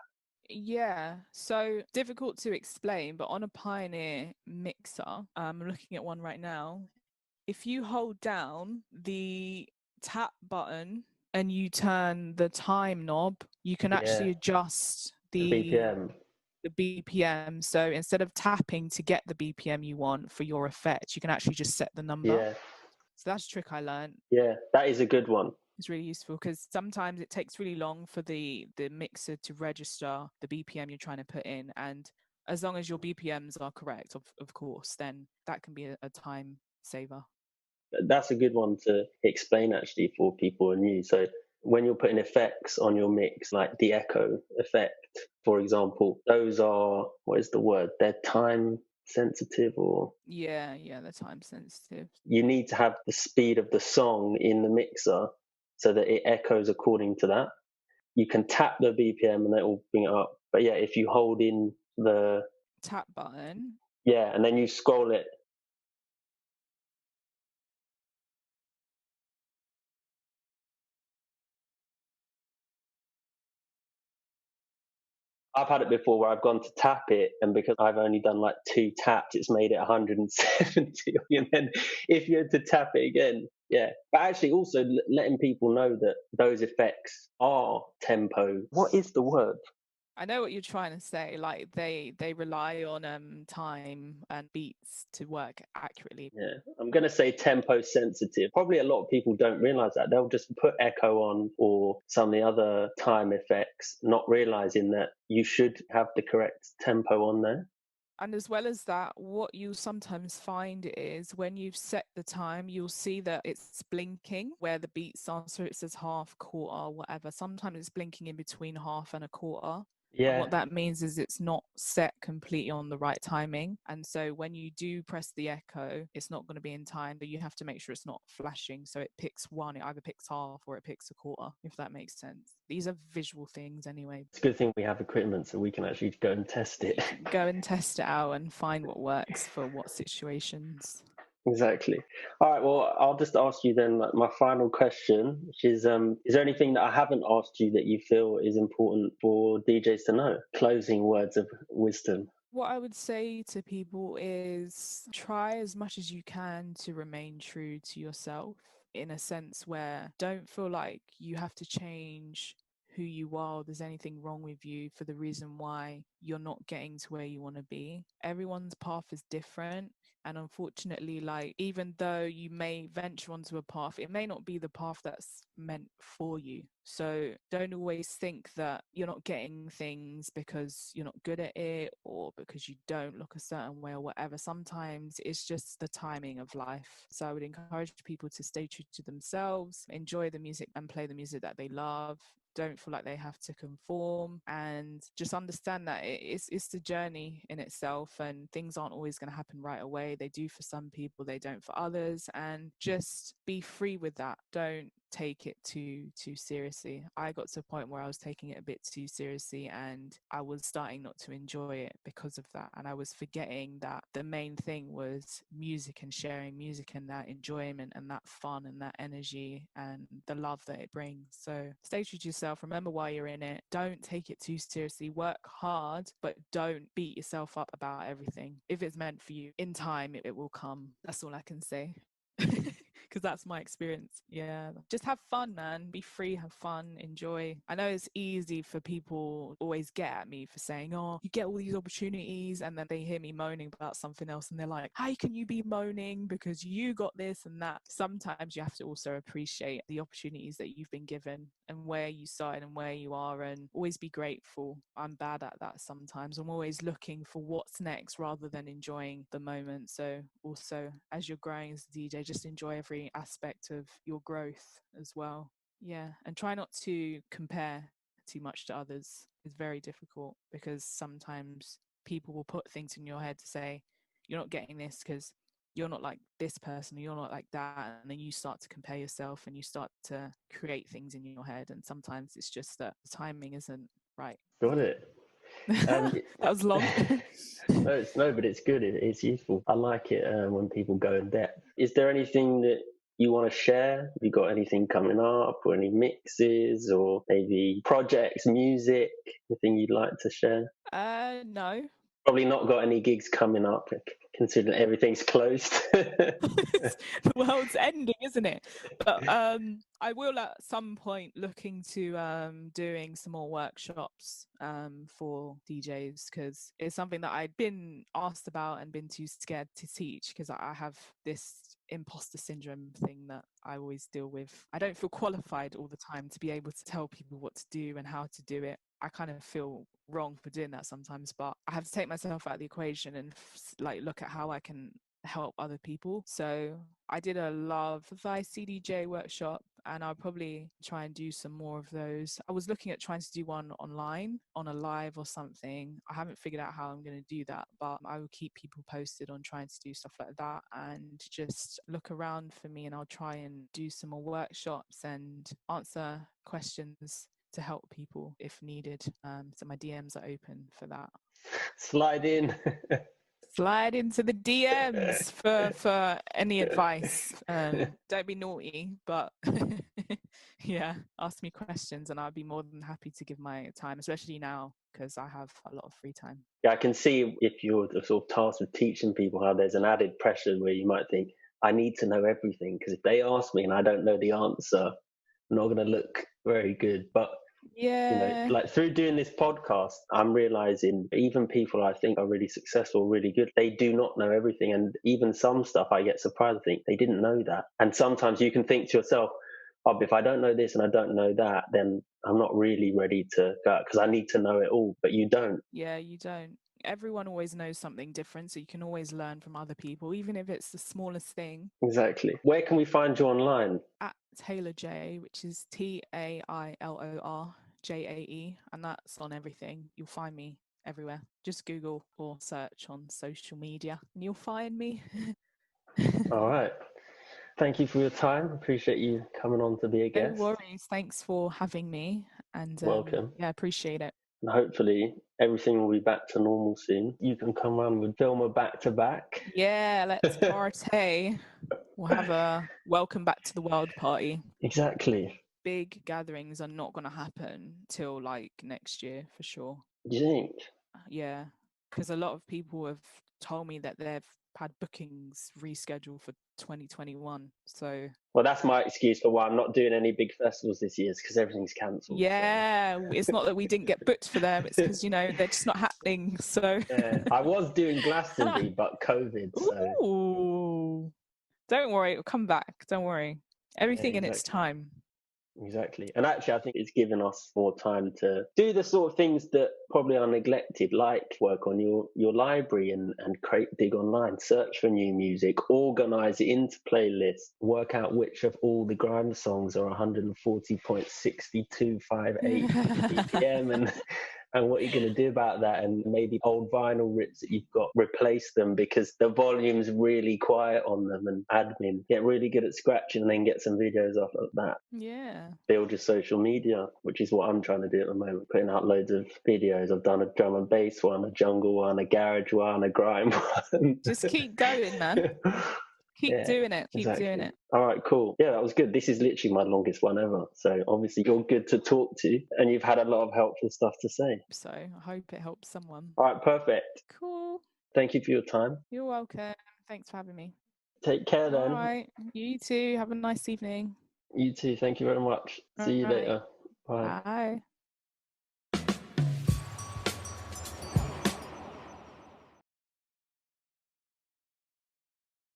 Yeah, so difficult to explain, but on a Pioneer mixer, I'm looking at one right now. If you hold down the tap button and you turn the time knob, you can actually adjust the BPM. The BPM. So instead of tapping to get the BPM you want for your effect, you can actually just set the number. Yeah. So that's a trick I learned. Yeah, that is a good one. It's really useful because sometimes it takes really long for the mixer to register the BPM you're trying to put in. And as long as your BPMs are correct, of course, then that can be a time saver. That's a good one to explain actually for people who are new. So when you're putting effects on your mix, like the echo effect, for example, those are, what is the word? They're time sensitive, or yeah, they're time sensitive. You need to have the speed of the song in the mixer so that it echoes according to that. You can tap the BPM and it will bring it up. But yeah, if you hold in the tap button, and then you scroll it. I've had it before where I've gone to tap it, and because I've only done like 2 taps, it's made it 170. And then if you had to tap it again, But actually also letting people know that those effects are tempo. What is the word? I know what you're trying to say. Like they rely on time and beats to work accurately. Yeah, I'm going to say tempo sensitive. Probably a lot of people don't realize that. They'll just put echo on or some of the other time effects, not realizing that you should have the correct tempo on there. And as well as that, what you sometimes find is when you've set the time, you'll see that it's blinking where the beats are. So it says half, quarter, whatever. Sometimes it's blinking in between half and a quarter. Yeah. And what that means is it's not set completely on the right timing. And so when you do press the echo, it's not going to be in time, but you have to make sure it's not flashing. So it picks one, it either picks half or it picks a quarter, if that makes sense. These are visual things anyway. It's a good thing we have equipment so we can actually go and test it. Go and test it out and find what works for what situations. Exactly. All right, well, I'll just ask you then my final question, which is there anything that I haven't asked you that you feel is important for DJs to know? Closing words of wisdom. What I would say to people is try as much as you can to remain true to yourself, in a sense where don't feel like you have to change who you are, or there's anything wrong with you for the reason why you're not getting to where you want to be. Everyone's path is different. And unfortunately, like, even though you may venture onto a path, it may not be the path that's meant for you. So don't always think that you're not getting things because you're not good at it or because you don't look a certain way or whatever. Sometimes it's just the timing of life. So I would encourage people to stay true to themselves, enjoy the music and play the music that they love. Don't feel like they have to conform, and just understand that it's the journey in itself, and things aren't always going to happen right away. They do for some people, they don't for others, and just be free with that. Don't take it too seriously. I got to a point where I was taking it a bit too seriously, and I was starting not to enjoy it because of that, and I was forgetting that the main thing was music and sharing music and that enjoyment and that fun and that energy and the love that it brings. So stay true to yourself. Remember why you're in it. Don't take it too seriously. Work hard, but don't beat yourself up about everything. If it's meant for you, in time it will come. That's all I can say. Because that's my experience. Yeah, just have fun, man. Be free, have fun, enjoy. I know it's easy for people always get at me for saying, oh, you get all these opportunities, and then they hear me moaning about something else and they're like, how can you be moaning because you got this and that? Sometimes you have to also appreciate the opportunities that you've been given and where you started and where you are, and always be grateful. I'm bad at that sometimes. I'm always looking for what's next rather than enjoying the moment. So also, as you're growing as a DJ, just enjoy every aspect of your growth as well. Yeah, and try not to compare too much to others. It's very difficult because sometimes people will put things in your head to say you're not getting this because you're not like this person or you're not like that, and then you start to compare yourself and you start to create things in your head, and sometimes it's just that the timing isn't right. Got it. That was long. No, but it's good. It's useful. I like it when people go in depth. Is there anything that you want to share? Have you got anything coming up, or any mixes, or maybe projects, music, anything you'd like to share? No. Probably not got any gigs coming up. considering everything's closed. The world's ending, isn't it? But I will at some point look into doing some more workshops for DJs, because it's something that I'd been asked about and been too scared to teach, because I have this imposter syndrome thing that I always deal with. I don't feel qualified all the time to be able to tell people what to do and how to do it. I kind of feel wrong for doing that sometimes, but I have to take myself out of the equation and like look at how I can help other people. So I did a Love Thy CDJ workshop, and I'll probably try and do some more of those. I was looking at trying to do one online on a live or something. I haven't figured out how I'm going to do that, but I will keep people posted on trying to do stuff like that, and just look around for me, and I'll try and do some more workshops and answer questions to help people if needed. So my DMs are open for that. Slide in. Slide into the DMs for any advice. Don't be naughty, but yeah, ask me questions and I'll be more than happy to give my time, especially now because I have a lot of free time. Yeah, I can see if you're sort of tasked with teaching people how there's an added pressure where you might think, I need to know everything, because if they ask me and I don't know the answer, I'm not going to look very good. But yeah, like through doing this podcast, I'm realizing even people I think are really successful, really good, they do not know everything. And even some stuff I get surprised, I think they didn't know that. And sometimes you can think to yourself, oh, if I don't know this and I don't know that, then I'm not really ready to go, because I need to know it all. But you don't. Yeah, you don't. Everyone always knows something different, so you can always learn from other people, even if it's the smallest thing. Exactly. Where can we find you online? At Tailor Jae, which is TailorJae, and that's on everything. You'll find me everywhere. Just Google or search on social media and you'll find me. All right. Thank you for your time. Appreciate you coming on to be a guest. No worries. Thanks for having me. And welcome. Yeah, appreciate it. And hopefully everything will be back to normal soon. You can come on with film a back-to-back. Yeah, let's party. We'll have a welcome back to the world party. Exactly. Big gatherings are not going to happen till like next year for sure. Do you think? Yeah, because a lot of people have told me that they've had bookings rescheduled for 2021. So well, that's my excuse for why I'm not doing any big festivals this year, is because everything's cancelled. Yeah, so. It's not that we didn't get booked for them, it's because they're just not happening. So yeah, I was doing Glastonbury, but COVID. So ooh, don't worry, it'll come back. Don't worry, everything in its time. Exactly. And actually, I think it's given us more time to do the sort of things that probably are neglected, like work on your library and dig online, search for new music, organise it into playlists, work out which of all the grime songs are 140.6258 BPM and what you're going to do about that, and maybe old vinyl rips that you've got, replace them because the volume's really quiet on them, and admin get really good at scratching and then get some videos off of that. Yeah. Build your social media, which is what I'm trying to do at the moment, putting out loads of videos. I've done a drum and bass one, a jungle one, a garage one, a grime one. Just keep going, man. Keep doing it. Keep doing it. All right, cool. Yeah, that was good. This is literally my longest one ever. So obviously you're good to talk to and you've had a lot of helpful stuff to say. So I hope it helps someone. All right, perfect. Cool. Thank you for your time. You're welcome. Thanks for having me. Take care then. All right. You too. Have a nice evening. You too. Thank you very much. See you later. Bye. Bye.